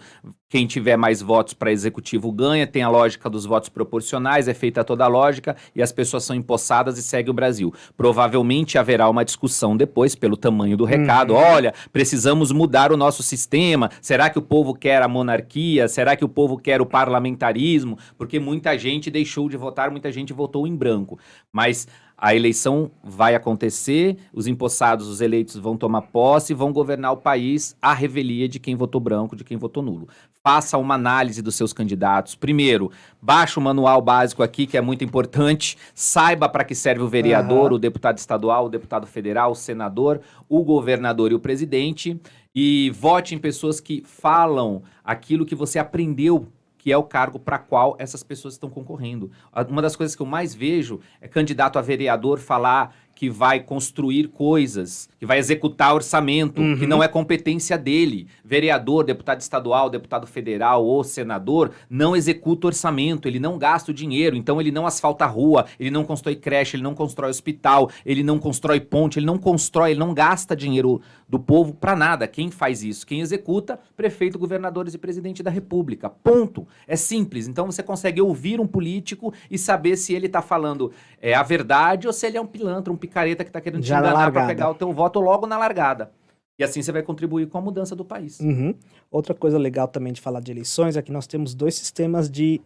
quem tiver mais votos para executivo ganha, tem a lógica dos votos proporcionais, é feita toda a lógica e as pessoas são empossadas e segue o Brasil. Provavelmente haverá uma discussão depois, pelo tamanho do recado, olha, precisamos mudar o nosso sistema, será que o povo quer a monarquia, será que o povo quer o parlamentarismo, porque muita gente deixou de votar, muita gente votou em branco, mas a eleição vai acontecer, os empossados, os eleitos vão tomar posse e vão governar o país à revelia de quem votou branco, de quem votou nulo. Faça uma análise dos seus candidatos. Primeiro, baixa o manual básico aqui, que é muito importante. Saiba para que serve o vereador, o deputado estadual, o deputado federal, o senador, o governador e o presidente. E vote em pessoas que falam aquilo que você aprendeu, que é o cargo para qual essas pessoas estão concorrendo. Uma das coisas que eu mais vejo é candidato a vereador falar que vai construir coisas, que vai executar orçamento, que não é competência dele. Vereador, deputado estadual, deputado federal ou senador não executa orçamento, ele não gasta o dinheiro, então ele não asfalta a rua, ele não constrói creche, ele não constrói hospital, ele não constrói ponte, ele não gasta dinheiro do povo para nada. Quem faz isso? Quem executa? Prefeito, governadores e presidente da República. Ponto. É simples. Então você consegue ouvir um político e saber se ele está falando a verdade ou se ele é um pilantra, um picareta que tá querendo te enganar para pegar o teu voto logo na largada. E assim você vai contribuir com a mudança do país. Uhum. Outra coisa legal também de falar de eleições é que nós temos 2 sistemas de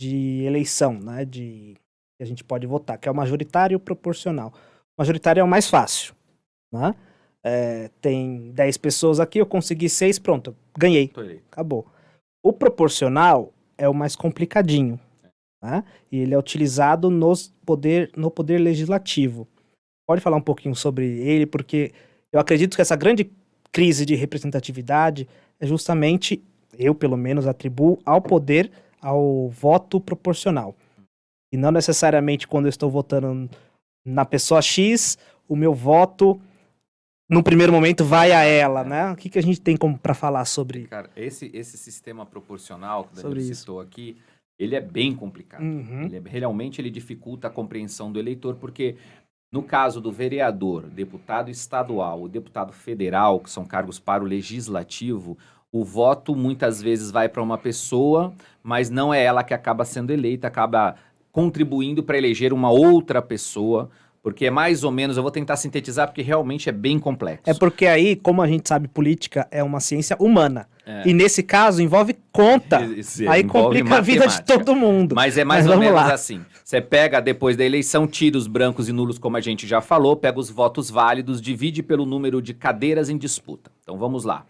eleição, né? Que a gente pode votar, que é o majoritário e o proporcional. O majoritário é o mais fácil, né? Tem 10 pessoas aqui, eu consegui 6, pronto, ganhei, Tô eleito. acabou. O proporcional é o mais complicadinho, né? E ele é utilizado no poder legislativo. Pode falar um pouquinho sobre ele, porque eu acredito que essa grande crise de representatividade é justamente, eu pelo menos atribuo ao voto proporcional. E não necessariamente quando eu estou votando na pessoa X, o meu voto, no primeiro momento, vai a ela, né? O que a gente tem para falar sobre Cara, esse sistema proporcional que o Sobre Danilo isso? citou aqui, ele é bem complicado. Uhum. Realmente ele dificulta a compreensão do eleitor, porque no caso do vereador, deputado estadual, o deputado federal, que são cargos para o legislativo, o voto muitas vezes vai para uma pessoa, mas não é ela que acaba sendo eleita, acaba contribuindo para eleger uma outra pessoa, porque é mais ou menos, eu vou tentar sintetizar, porque realmente é bem complexo. É porque aí, como a gente sabe, política é uma ciência humana. É. E nesse caso envolve conta. Aí Envolve complica a vida de matemática. todo mundo. Mas é mais Mas ou vamos menos lá. assim. Você pega, depois da eleição, tira os brancos e nulos, como a gente já falou, pega os votos válidos, divide pelo número de cadeiras em disputa. Então vamos lá.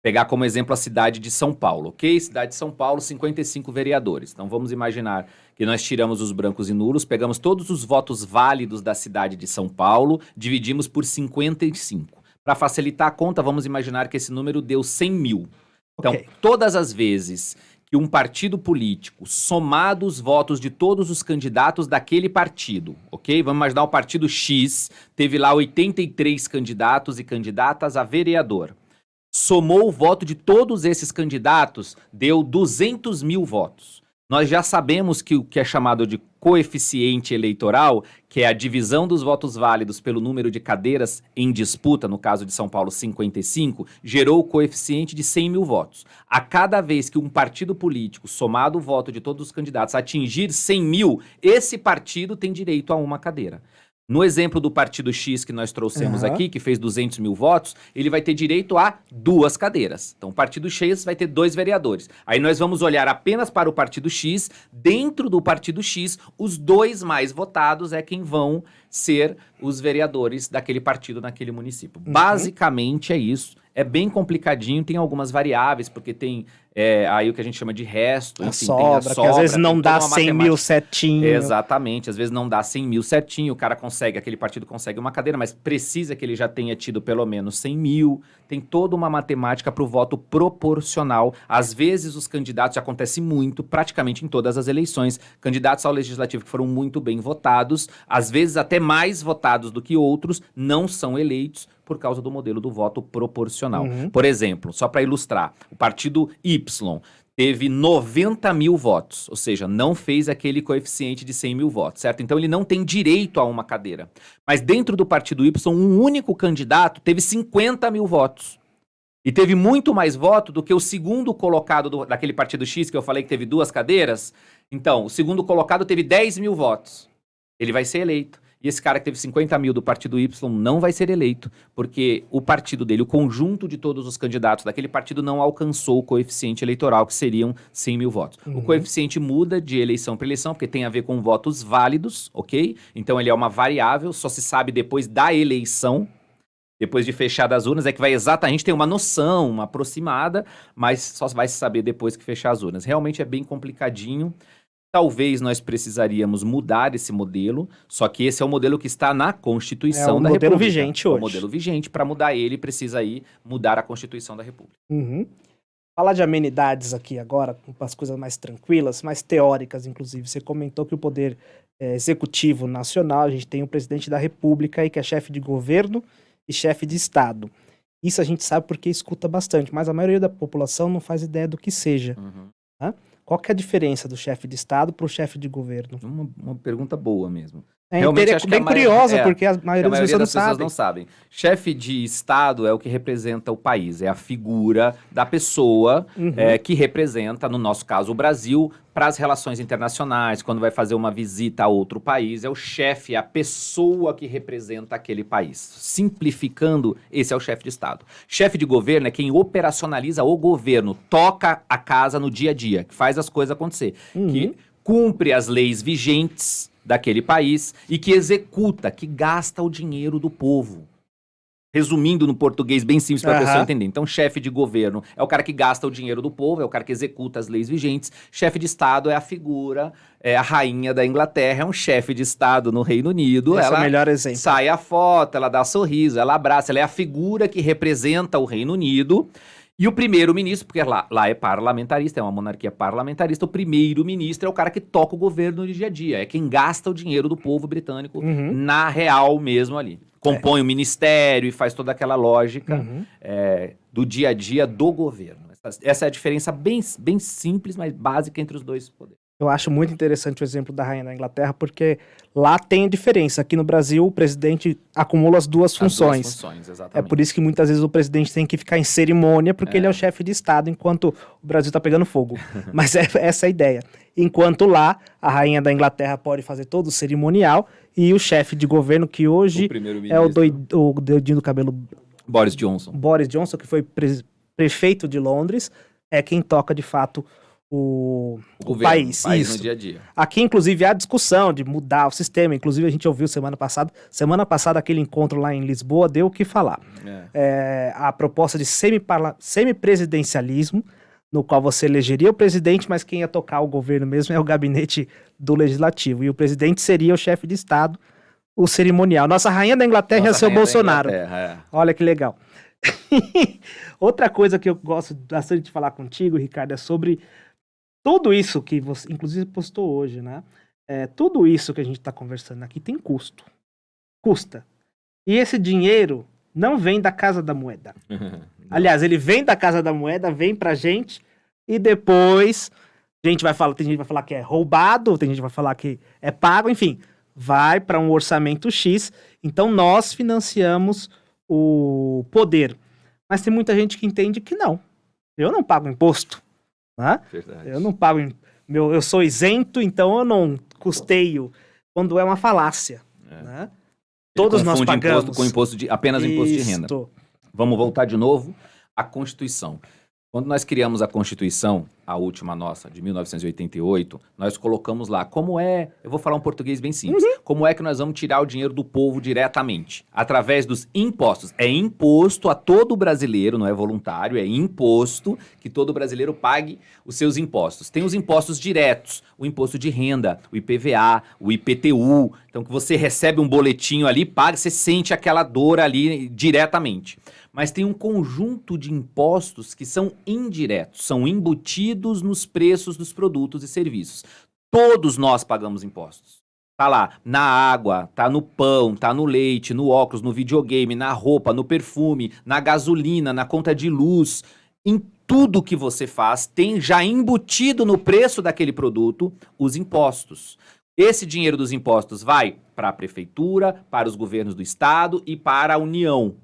Pegar como exemplo a cidade de São Paulo, ok? Cidade de São Paulo, 55 vereadores. Então vamos imaginar que nós tiramos os brancos e nulos, pegamos todos os votos válidos da cidade de São Paulo, dividimos por 55. Para facilitar a conta, vamos imaginar que esse número deu 100 mil. Então, Ok. todas as vezes que um partido político, somado os votos de todos os candidatos daquele partido, ok? Vamos imaginar o partido X, teve lá 83 candidatos e candidatas a vereador. Somou o voto de todos esses candidatos, deu 200 mil votos. Nós já sabemos que o que é chamado de coeficiente eleitoral, que é a divisão dos votos válidos pelo número de cadeiras em disputa, no caso de São Paulo, 55, gerou o coeficiente de 100 mil votos. A cada vez que um partido político, somado o voto de todos os candidatos, atingir 100 mil, esse partido tem direito a uma cadeira. No exemplo do partido X que nós trouxemos aqui, que fez 200 mil votos, ele vai ter direito a 2 cadeiras. Então, o partido X vai ter 2 vereadores. Aí nós vamos olhar apenas para o partido X. Dentro do partido X, os 2 mais votados é quem vão ser os vereadores daquele partido naquele município. Basicamente é isso. É bem complicadinho, tem algumas variáveis, porque tem aí o que a gente chama de resto, A enfim, sobra, tem a que às vezes tem não toda dá uma 100 mil matemática. certinho. Exatamente, às vezes não dá 100 mil certinho, o cara consegue, aquele partido consegue uma cadeira, mas precisa que ele já tenha tido pelo menos 100 mil. Tem toda uma matemática para o voto proporcional. Às vezes os candidatos, acontece muito, praticamente em todas as eleições, candidatos ao legislativo que foram muito bem votados, às vezes até mais votados do que outros, não são eleitos por causa do modelo do voto proporcional. Por exemplo, só para ilustrar, o partido Y teve 90 mil votos, ou seja, não fez aquele coeficiente de 100 mil votos, certo? Então ele não tem direito a uma cadeira. Mas dentro do partido Y, um único candidato teve 50 mil votos. E teve muito mais voto do que o segundo colocado daquele partido X, que eu falei que teve 2 cadeiras. Então, o segundo colocado teve 10 mil votos. Ele vai ser eleito. E esse cara que teve 50 mil do partido Y não vai ser eleito, porque o partido dele, o conjunto de todos os candidatos daquele partido não alcançou o coeficiente eleitoral, que seriam 100 mil votos. O coeficiente muda de eleição para eleição, porque tem a ver com votos válidos, ok? Então ele é uma variável, só se sabe depois da eleição, depois de fechar as urnas, é que vai exatamente, a gente tem uma noção, uma aproximada, mas só vai se saber depois que fechar as urnas. Realmente é bem complicadinho. Talvez nós precisaríamos mudar esse modelo, só que esse é o modelo que está na Constituição da República. É o modelo vigente hoje. É o modelo vigente. Para mudar ele, precisa aí mudar a Constituição da República. Falar de amenidades aqui agora, com as coisas mais tranquilas, mais teóricas, inclusive. Você comentou que o poder executivo nacional, a gente tem o presidente da República aí, que é chefe de governo e chefe de Estado. Isso a gente sabe porque escuta bastante, mas a maioria da população não faz ideia do que seja. Qual que é a diferença do chefe de Estado para o chefe de governo? Uma pergunta boa mesmo. Realmente acho que bem curiosa, porque a maioria das pessoas das não sabe. sabem. Chefe de Estado é o que representa o país, é a figura da pessoa que representa, no nosso caso, o Brasil, para as relações internacionais, quando vai fazer uma visita a outro país, é o chefe, é a pessoa que representa aquele país. Simplificando, esse é o chefe de Estado. Chefe de governo é quem operacionaliza o governo, toca a casa no dia a dia, que faz as coisas acontecer, que cumpre as leis vigentes daquele país e que executa, que gasta o dinheiro do povo. Resumindo no português bem simples para a pessoa entender. Então, chefe de governo é o cara que gasta o dinheiro do povo, é o cara que executa as leis vigentes. Chefe de Estado é a figura, é a rainha da Inglaterra, é um chefe de Estado no Reino Unido. Esse ela é o melhor exemplo. sai a foto, ela dá sorriso, ela abraça, ela é a figura que representa o Reino Unido. E o primeiro-ministro, porque lá é parlamentarista, é uma monarquia parlamentarista, o primeiro-ministro é o cara que toca o governo no dia a dia, é quem gasta o dinheiro do povo britânico na real mesmo ali. Compõe o ministério e faz toda aquela lógica do dia a dia do governo. Essa é a diferença bem simples, mas básica entre os dois poderes. Eu acho muito interessante o exemplo da rainha da Inglaterra, porque lá tem diferença. Aqui no Brasil, o presidente acumula as duas funções. As duas funções, exatamente. É por isso que muitas vezes o presidente tem que ficar em cerimônia, porque ele é o chefe de Estado, enquanto o Brasil tá pegando fogo. Mas essa é a ideia. Enquanto lá, a rainha da Inglaterra pode fazer todo o cerimonial, e o chefe de governo, que hoje é o doidinho do cabelo... Boris Johnson. Boris Johnson, que foi prefeito de Londres, é quem toca, de fato, o país. Isso. No dia a dia. Aqui, inclusive, há discussão de mudar o sistema. Inclusive, a gente ouviu semana passada. Semana passada, aquele encontro lá em Lisboa deu o que falar. A proposta de semipresidencialismo, no qual você elegeria o presidente, mas quem ia tocar o governo mesmo é o gabinete do legislativo. E o presidente seria o chefe de Estado, o cerimonial. Nossa rainha da Inglaterra é o seu Bolsonaro. Olha que legal. Outra coisa que eu gosto bastante de falar contigo, Ricardo, é sobre tudo isso que você, inclusive, postou hoje, né? Tudo isso que a gente está conversando aqui tem custo. Custa. E esse dinheiro não vem da Casa da Moeda. Aliás, ele vem da Casa da Moeda, vem pra gente, e depois tem gente que vai falar que é roubado, tem gente que vai falar que é pago, enfim, vai para um orçamento X. Então nós financiamos o poder. Mas tem muita gente que entende que não. Eu não pago imposto. Né? Verdade. Eu não pago. Eu sou isento, então eu não custeio. Quando é uma falácia. Né? Todos nós pagamos. Imposto com apenas imposto de renda. Vamos voltar de novo à Constituição. Quando nós criamos a Constituição, a última nossa, de 1988, nós colocamos lá eu vou falar um português bem simples, como é que nós vamos tirar o dinheiro do povo diretamente? Através dos impostos. É imposto a todo brasileiro, não é voluntário, é imposto que todo brasileiro pague os seus impostos. Tem os impostos diretos, o imposto de renda, o IPVA, o IPTU, então que você recebe um boletinho ali, paga, você sente aquela dor ali diretamente. Mas tem um conjunto de impostos que são indiretos, são embutidos nos preços dos produtos e serviços. Todos nós pagamos impostos. Tá lá, na água, tá no pão, tá no leite, no óculos, no videogame, na roupa, no perfume, na gasolina, na conta de luz. Em tudo que você faz, tem já embutido no preço daquele produto os impostos. Esse dinheiro dos impostos vai para a prefeitura, para os governos do estado e para a União.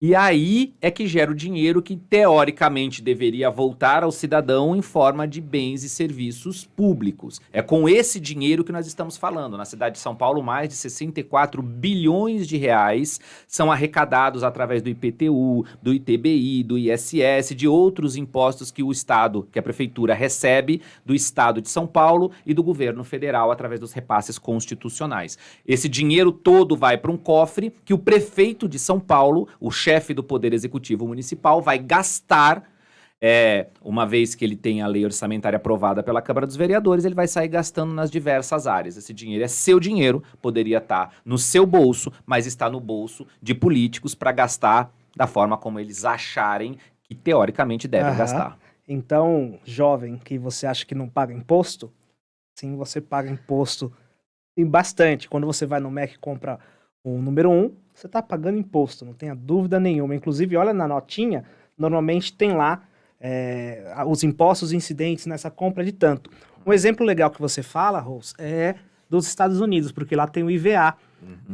E aí é que gera o dinheiro que, teoricamente, deveria voltar ao cidadão em forma de bens e serviços públicos. É com esse dinheiro que nós estamos falando. Na cidade de São Paulo, mais de 64 bilhões de reais são arrecadados através do IPTU, do ITBI, do ISS, de outros impostos que o Estado, que a Prefeitura recebe do Estado de São Paulo e do governo federal através dos repasses constitucionais. Esse dinheiro todo vai para um cofre que o prefeito de São Paulo, o chefe do Poder Executivo Municipal, vai gastar, uma vez que ele tem a lei orçamentária aprovada pela Câmara dos Vereadores, ele vai sair gastando nas diversas áreas. Esse dinheiro é seu dinheiro, poderia estar no seu bolso, mas está no bolso de políticos para gastar da forma como eles acharem que teoricamente devem gastar. Então, jovem, que você acha que não paga imposto, sim, você paga imposto e bastante. Quando você vai no Mac e compra o número 1, você está pagando imposto, não tenha dúvida nenhuma. Inclusive, olha na notinha, normalmente tem lá os impostos incidentes nessa compra de tanto. Um exemplo legal que você fala, Rose, é dos Estados Unidos, porque lá tem o IVA.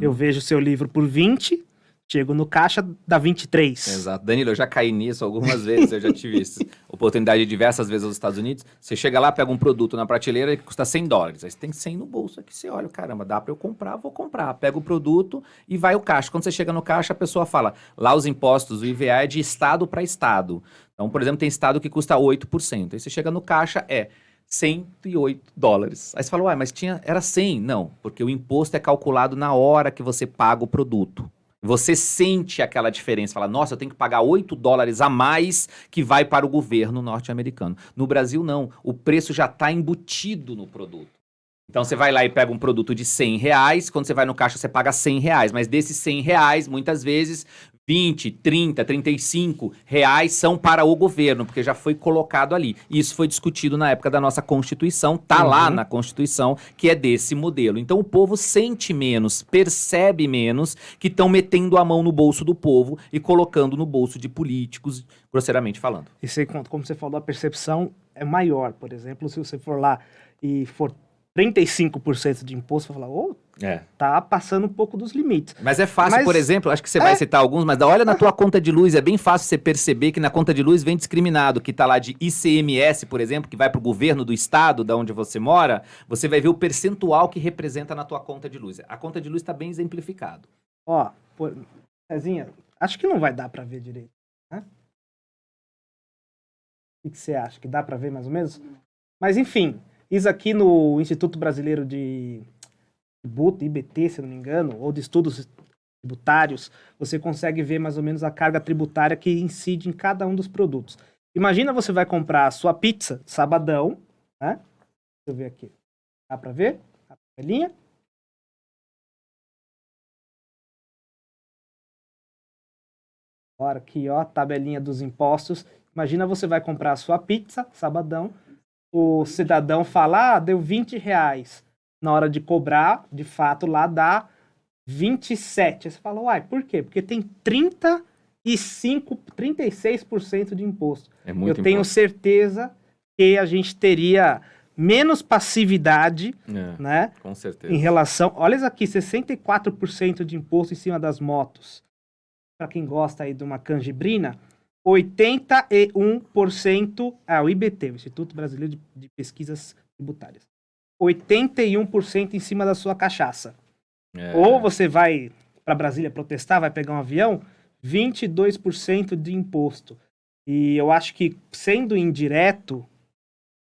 Eu vejo seu livro por 20, chego no caixa, dá 23. Exato. Danilo, eu já caí nisso algumas vezes, eu já tive oportunidade diversas vezes aos Estados Unidos. Você chega lá, pega um produto na prateleira que custa $100. Aí você tem 100 no bolso, aqui você olha, caramba, dá pra eu comprar, vou comprar. Pega o produto e vai o caixa. Quando você chega no caixa, a pessoa fala, lá os impostos, o IVA é de estado para estado. Então, por exemplo, tem estado que custa 8%. Aí você chega no caixa, $108. Aí você fala, uai, mas era 100. Não, porque o imposto é calculado na hora que você paga o produto. Você sente aquela diferença, fala, nossa, eu tenho que pagar $8 a mais que vai para o governo norte-americano. No Brasil, não. O preço já está embutido no produto. Então, você vai lá e pega um produto de R$100, quando você vai no caixa, você paga R$100, mas desses R$100, muitas vezes, 20, 30, 35 reais são para o governo, porque já foi colocado ali. Isso foi discutido na época da nossa Constituição, tá lá na Constituição, que é desse modelo. Então o povo sente menos, percebe menos que estão metendo a mão no bolso do povo e colocando no bolso de políticos, grosseiramente falando. E você, como você falou, a percepção é maior. Por exemplo, se você for lá e for 35% de imposto, vai falar, tá passando um pouco dos limites. Mas é fácil, por exemplo, acho que você vai citar alguns, mas olha na tua conta de luz, é bem fácil você perceber que na conta de luz vem discriminado, que tá lá de ICMS, por exemplo, que vai pro governo do estado, da onde você mora, você vai ver o percentual que representa na tua conta de luz. A conta de luz tá bem exemplificado. Ó, Cezinha, acho que não vai dar pra ver direito, né? O que você acha? Que dá pra ver mais ou menos? Mas enfim, isso aqui no Instituto Brasileiro de Tributo, IBT, se não me engano, ou de Estudos Tributários, você consegue ver mais ou menos a carga tributária que incide em cada um dos produtos. Imagina você vai comprar a sua pizza sabadão, né? Deixa eu ver aqui. Dá pra ver? A tabelinha? Agora aqui, ó, tabelinha dos impostos. Imagina você vai comprar a sua pizza sabadão, o cidadão fala, deu R$20. Na hora de cobrar, de fato, lá dá 27. Aí você fala, uai, por quê? Porque tem 36% de imposto. É muito Eu tenho certeza que a gente teria menos passividade, né? Com certeza. Em relação... Olha isso aqui, 64% de imposto em cima das motos. Para quem gosta aí de uma canjibrina, 81%, o IBT, o Instituto Brasileiro de Pesquisas Tributárias. 81% em cima da sua cachaça. Ou você vai para Brasília protestar, vai pegar um avião, 22% de imposto. E eu acho que, sendo indireto,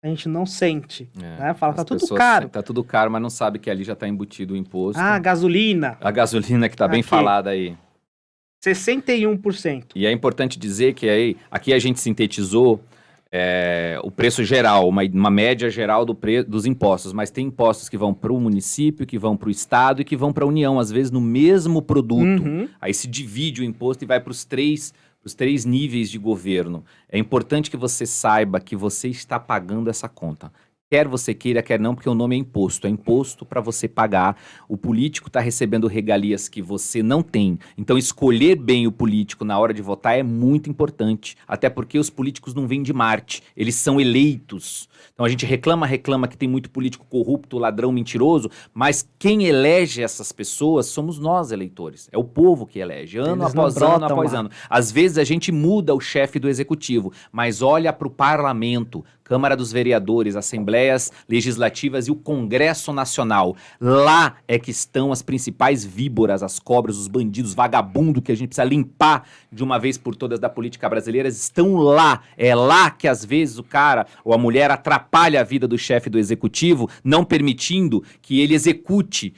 a gente não sente. Né? Fala, tá tudo caro. Tá tudo caro, mas não sabe que ali já tá embutido o imposto. Ah, gasolina. A gasolina que tá bem falada aí. 61%. E é importante dizer que aí, aqui a gente sintetizou o preço geral, uma média geral dos impostos, mas tem impostos que vão para o município, que vão para o estado e que vão para a União, às vezes no mesmo produto. Aí se divide o imposto e vai para os três níveis de governo. É importante que você saiba que você está pagando essa conta. Quer você queira, quer não, porque o nome é imposto. É imposto para você pagar. O político está recebendo regalias que você não tem. Então, escolher bem o político na hora de votar é muito importante. Até porque os políticos não vêm de Marte. Eles são eleitos. Então, a gente reclama que tem muito político corrupto, ladrão, mentiroso. Mas quem elege essas pessoas somos nós, eleitores. É o povo que elege, ano após ano. Às vezes, a gente muda o chefe do executivo. Mas olha para o parlamento, Câmara dos Vereadores, Assembleias Legislativas e o Congresso Nacional. Lá é que estão as principais víboras, as cobras, os bandidos, vagabundo que a gente precisa limpar de uma vez por todas da política brasileira. Estão lá. É lá que às vezes o cara ou a mulher atrapalha a vida do chefe do executivo, não permitindo que ele execute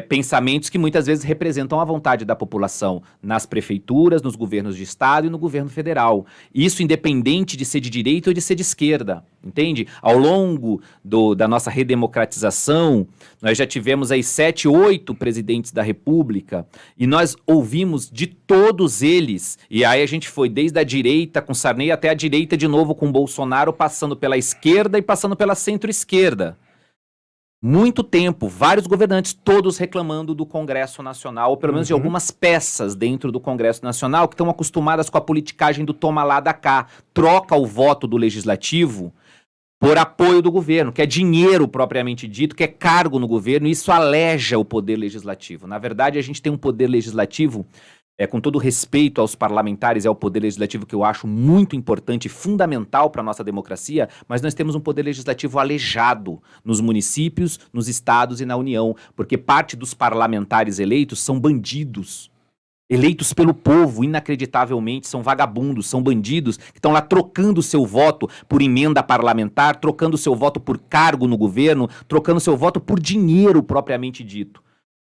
pensamentos que muitas vezes representam a vontade da população nas prefeituras, nos governos de estado e no governo federal. Isso independente de ser de direita ou de ser de esquerda, entende? Ao longo da nossa redemocratização, nós já tivemos aí 7, 8 presidentes da República e nós ouvimos de todos eles, e aí a gente foi desde a direita com Sarney até a direita de novo com Bolsonaro, passando pela esquerda e passando pela centro-esquerda. Muito tempo, vários governantes, todos reclamando do Congresso Nacional, ou pelo menos de algumas peças dentro do Congresso Nacional, que estão acostumadas com a politicagem do toma lá da cá, troca o voto do Legislativo por apoio do governo, que é dinheiro propriamente dito, que é cargo no governo, e isso aleja o poder legislativo. Na verdade, a gente tem um poder legislativo, com todo respeito aos parlamentares, é o poder legislativo que eu acho muito importante e fundamental para a nossa democracia, mas nós temos um poder legislativo aleijado nos municípios, nos estados e na União, porque parte dos parlamentares eleitos são bandidos. Eleitos pelo povo, inacreditavelmente, são vagabundos, são bandidos que estão lá trocando seu voto por emenda parlamentar, trocando seu voto por cargo no governo, trocando seu voto por dinheiro propriamente dito.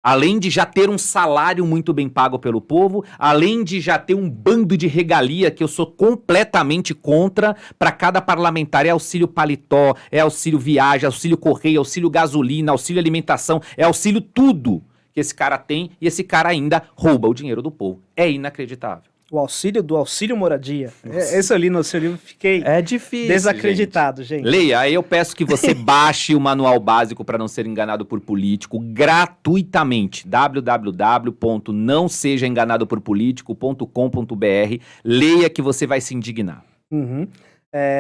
Além de já ter um salário muito bem pago pelo povo, além de já ter um bando de regalia que eu sou completamente contra, para cada parlamentar é auxílio paletó, é auxílio viagem, auxílio correio, auxílio gasolina, auxílio alimentação, é auxílio tudo que esse cara tem, e esse cara ainda rouba o dinheiro do povo. É inacreditável. O auxílio do auxílio moradia. Esse eu li no seu livro, fiquei difícil, desacreditado, gente. Leia, aí eu peço que você baixe o manual básico para não ser enganado por político gratuitamente. www.nãosejaenganadoporpolitico.com.br. Leia que você vai se indignar.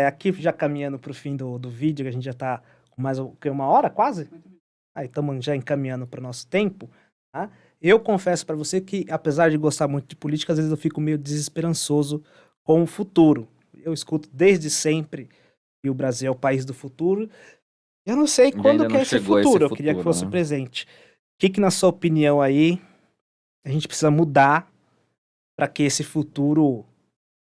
Aqui já caminhando para o fim do vídeo, que a gente já está com mais uma hora quase. Aí estamos já encaminhando para o nosso tempo, tá? Eu confesso para você que, apesar de gostar muito de política, às vezes eu fico meio desesperançoso com o futuro. Eu escuto desde sempre que o Brasil é o país do futuro. Eu não sei quando que é esse futuro, eu queria que fosse presente. O que na sua opinião aí, a gente precisa mudar para que esse futuro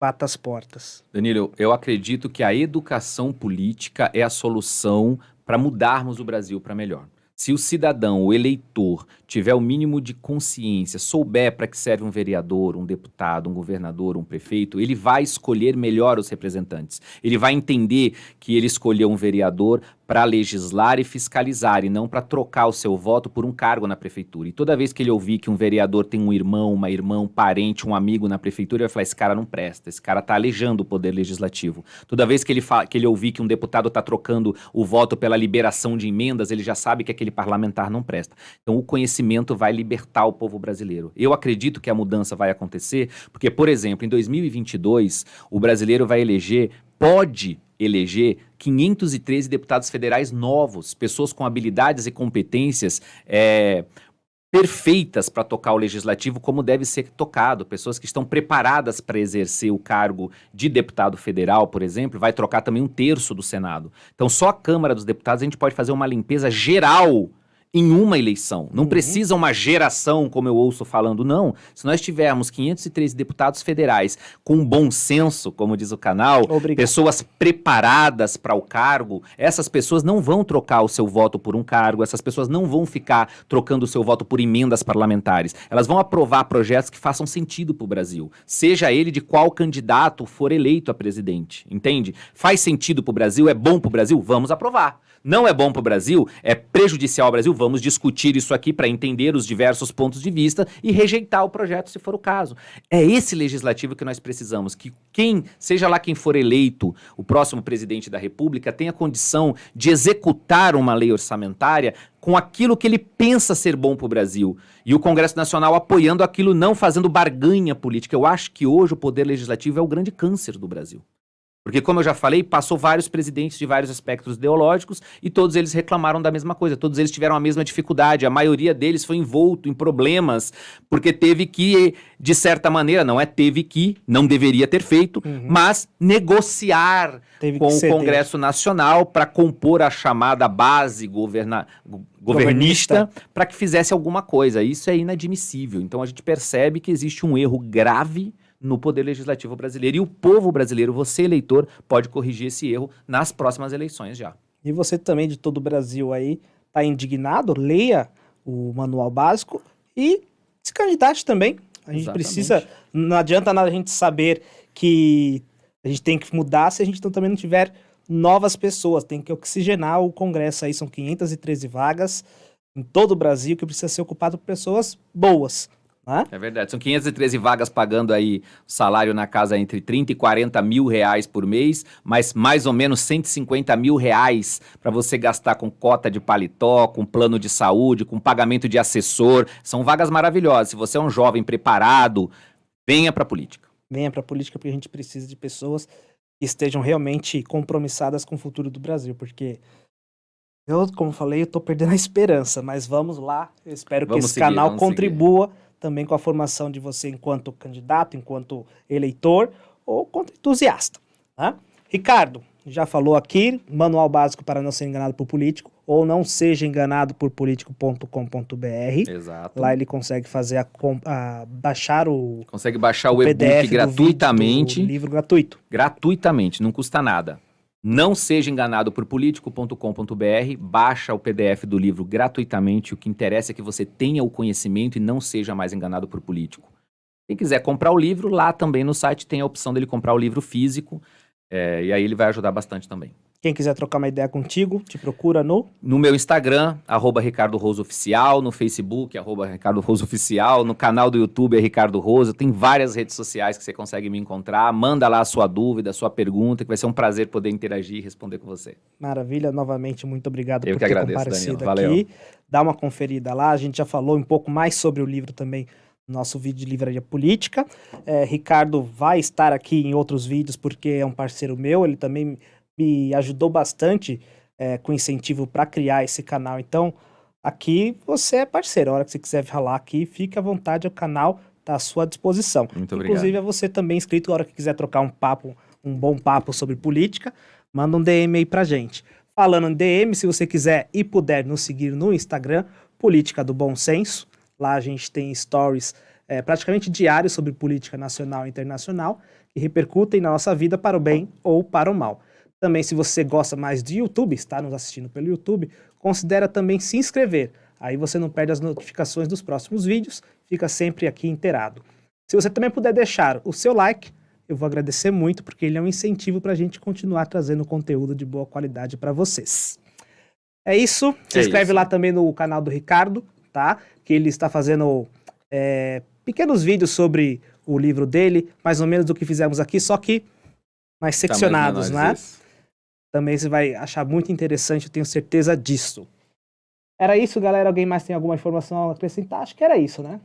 bata as portas? Danilo, eu acredito que a educação política é a solução para mudarmos o Brasil para melhor. Se o cidadão, o eleitor, tiver o mínimo de consciência, souber para que serve um vereador, um deputado, um governador, um prefeito, ele vai escolher melhor os representantes. Ele vai entender que ele escolheu um vereador para legislar e fiscalizar, e não para trocar o seu voto por um cargo na prefeitura. E toda vez que ele ouvir que um vereador tem um irmão, uma irmã, um parente, um amigo na prefeitura, ele vai falar, esse cara não presta, esse cara está alejando o poder legislativo. Toda vez que ele ouvir que um deputado está trocando o voto pela liberação de emendas, ele já sabe que aquele parlamentar não presta. Então o conhecimento vai libertar o povo brasileiro. Eu acredito que a mudança vai acontecer, porque, por exemplo, em 2022, o brasileiro vai pode eleger 513 deputados federais novos, pessoas com habilidades e competências perfeitas para tocar o legislativo como deve ser tocado, pessoas que estão preparadas para exercer o cargo de deputado federal, por exemplo, vai trocar também 1/3 do Senado. Então só a Câmara dos Deputados a gente pode fazer uma limpeza geral em uma eleição. Não precisa uma geração, como eu ouço falando, não. Se nós tivermos 513 deputados federais com bom senso, como diz o canal, pessoas preparadas para o cargo, essas pessoas não vão trocar o seu voto por um cargo, essas pessoas não vão ficar trocando o seu voto por emendas parlamentares. Elas vão aprovar projetos que façam sentido para o Brasil, seja ele de qual candidato for eleito a presidente, entende? Faz sentido para o Brasil, é bom para o Brasil? Vamos aprovar. Não é bom para o Brasil, é prejudicial ao Brasil, vamos discutir isso aqui para entender os diversos pontos de vista e rejeitar o projeto se for o caso. É esse legislativo que nós precisamos, que seja lá quem for eleito, o próximo presidente da República, tenha condição de executar uma lei orçamentária com aquilo que ele pensa ser bom para o Brasil. E o Congresso Nacional apoiando aquilo, não fazendo barganha política. Eu acho que hoje o poder legislativo é o grande câncer do Brasil. Porque, como eu já falei, passou vários presidentes de vários aspectos ideológicos e todos eles reclamaram da mesma coisa, todos eles tiveram a mesma dificuldade, a maioria deles foi envolto em problemas, porque teve que, de certa maneira, não deveria ter feito, mas negociar com o Congresso Nacional para compor a chamada base governista para que fizesse alguma coisa. Isso é inadmissível. Então a gente percebe que existe um erro grave no poder legislativo brasileiro. E o povo brasileiro, você eleitor, pode corrigir esse erro nas próximas eleições já. E você também, de todo o Brasil aí, tá indignado? Leia o manual básico e se candidate também. A gente precisa, não adianta nada a gente saber que a gente tem que mudar se a gente também não tiver novas pessoas. Tem que oxigenar o Congresso aí, são 513 vagas em todo o Brasil que precisa ser ocupado por pessoas boas. É verdade, são 513 vagas pagando aí salário na casa entre 30 e 40 mil reais por mês, mas mais ou menos 150 mil reais para você gastar com cota de paletó, com plano de saúde, com pagamento de assessor. São vagas maravilhosas. Se você é um jovem preparado, venha para a política. Venha para a política porque a gente precisa de pessoas que estejam realmente compromissadas com o futuro do Brasil, porque eu, como falei, eu tô perdendo a esperança, mas vamos lá, eu espero que esse canal contribua também com a formação de você enquanto candidato, enquanto eleitor ou quanto entusiasta, tá? Ricardo, já falou aqui, manual básico para não ser enganado por político, ou não seja enganado por político.com.br. Exato. Lá ele consegue fazer baixar o... Consegue baixar o e-book gratuitamente. Do livro gratuito. Gratuitamente, não custa nada. Não seja enganado por político.com.br, baixa o PDF do livro gratuitamente. O que interessa é que você tenha o conhecimento e não seja mais enganado por político. Quem quiser comprar o livro, lá também no site tem a opção dele comprar o livro físico. E aí ele vai ajudar bastante também. Quem quiser trocar uma ideia contigo, te procura no meu Instagram, @RicardoRosoOficial, no Facebook, @RicardoRosoOficial, no canal do YouTube é Ricardo Roso, tem várias redes sociais que você consegue me encontrar, manda lá a sua dúvida, a sua pergunta, que vai ser um prazer poder interagir e responder com você. Maravilha, novamente, muito obrigado por ter comparecido, Danilo. Aqui. Dá uma conferida lá, a gente já falou um pouco mais sobre o livro também, nosso vídeo de livraria política. Ricardo vai estar aqui em outros vídeos porque é um parceiro meu, ele também me ajudou bastante com incentivo para criar esse canal. Então, aqui você é parceiro. A hora que você quiser falar aqui, fique à vontade, o canal está à sua disposição. Muito obrigado. Inclusive, é você também inscrito, a hora que quiser trocar um bom papo sobre política, manda um DM aí pra gente. Falando em DM, se você quiser e puder nos seguir no Instagram, Política do Bom Senso. Lá a gente tem stories praticamente diários sobre política nacional e internacional, que repercutem na nossa vida para o bem ou para o mal. Também, se você gosta mais de YouTube, está nos assistindo pelo YouTube, considera também se inscrever. Aí você não perde as notificações dos próximos vídeos, fica sempre aqui inteirado. Se você também puder deixar o seu like, eu vou agradecer muito, porque ele é um incentivo para a gente continuar trazendo conteúdo de boa qualidade para vocês. É isso. Se inscreve lá também no canal do Ricardo, tá? Que ele está fazendo pequenos vídeos sobre o livro dele, mais ou menos do que fizemos aqui, só que mais seccionados, né? Também você vai achar muito interessante, eu tenho certeza disso. Era isso, galera? Alguém mais tem alguma informação a acrescentar? Acho que era isso, né?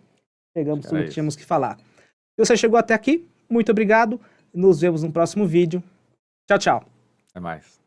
Pegamos tudo que tínhamos que falar. Se você chegou até aqui, muito obrigado. Nos vemos no próximo vídeo. Tchau, tchau. Até mais.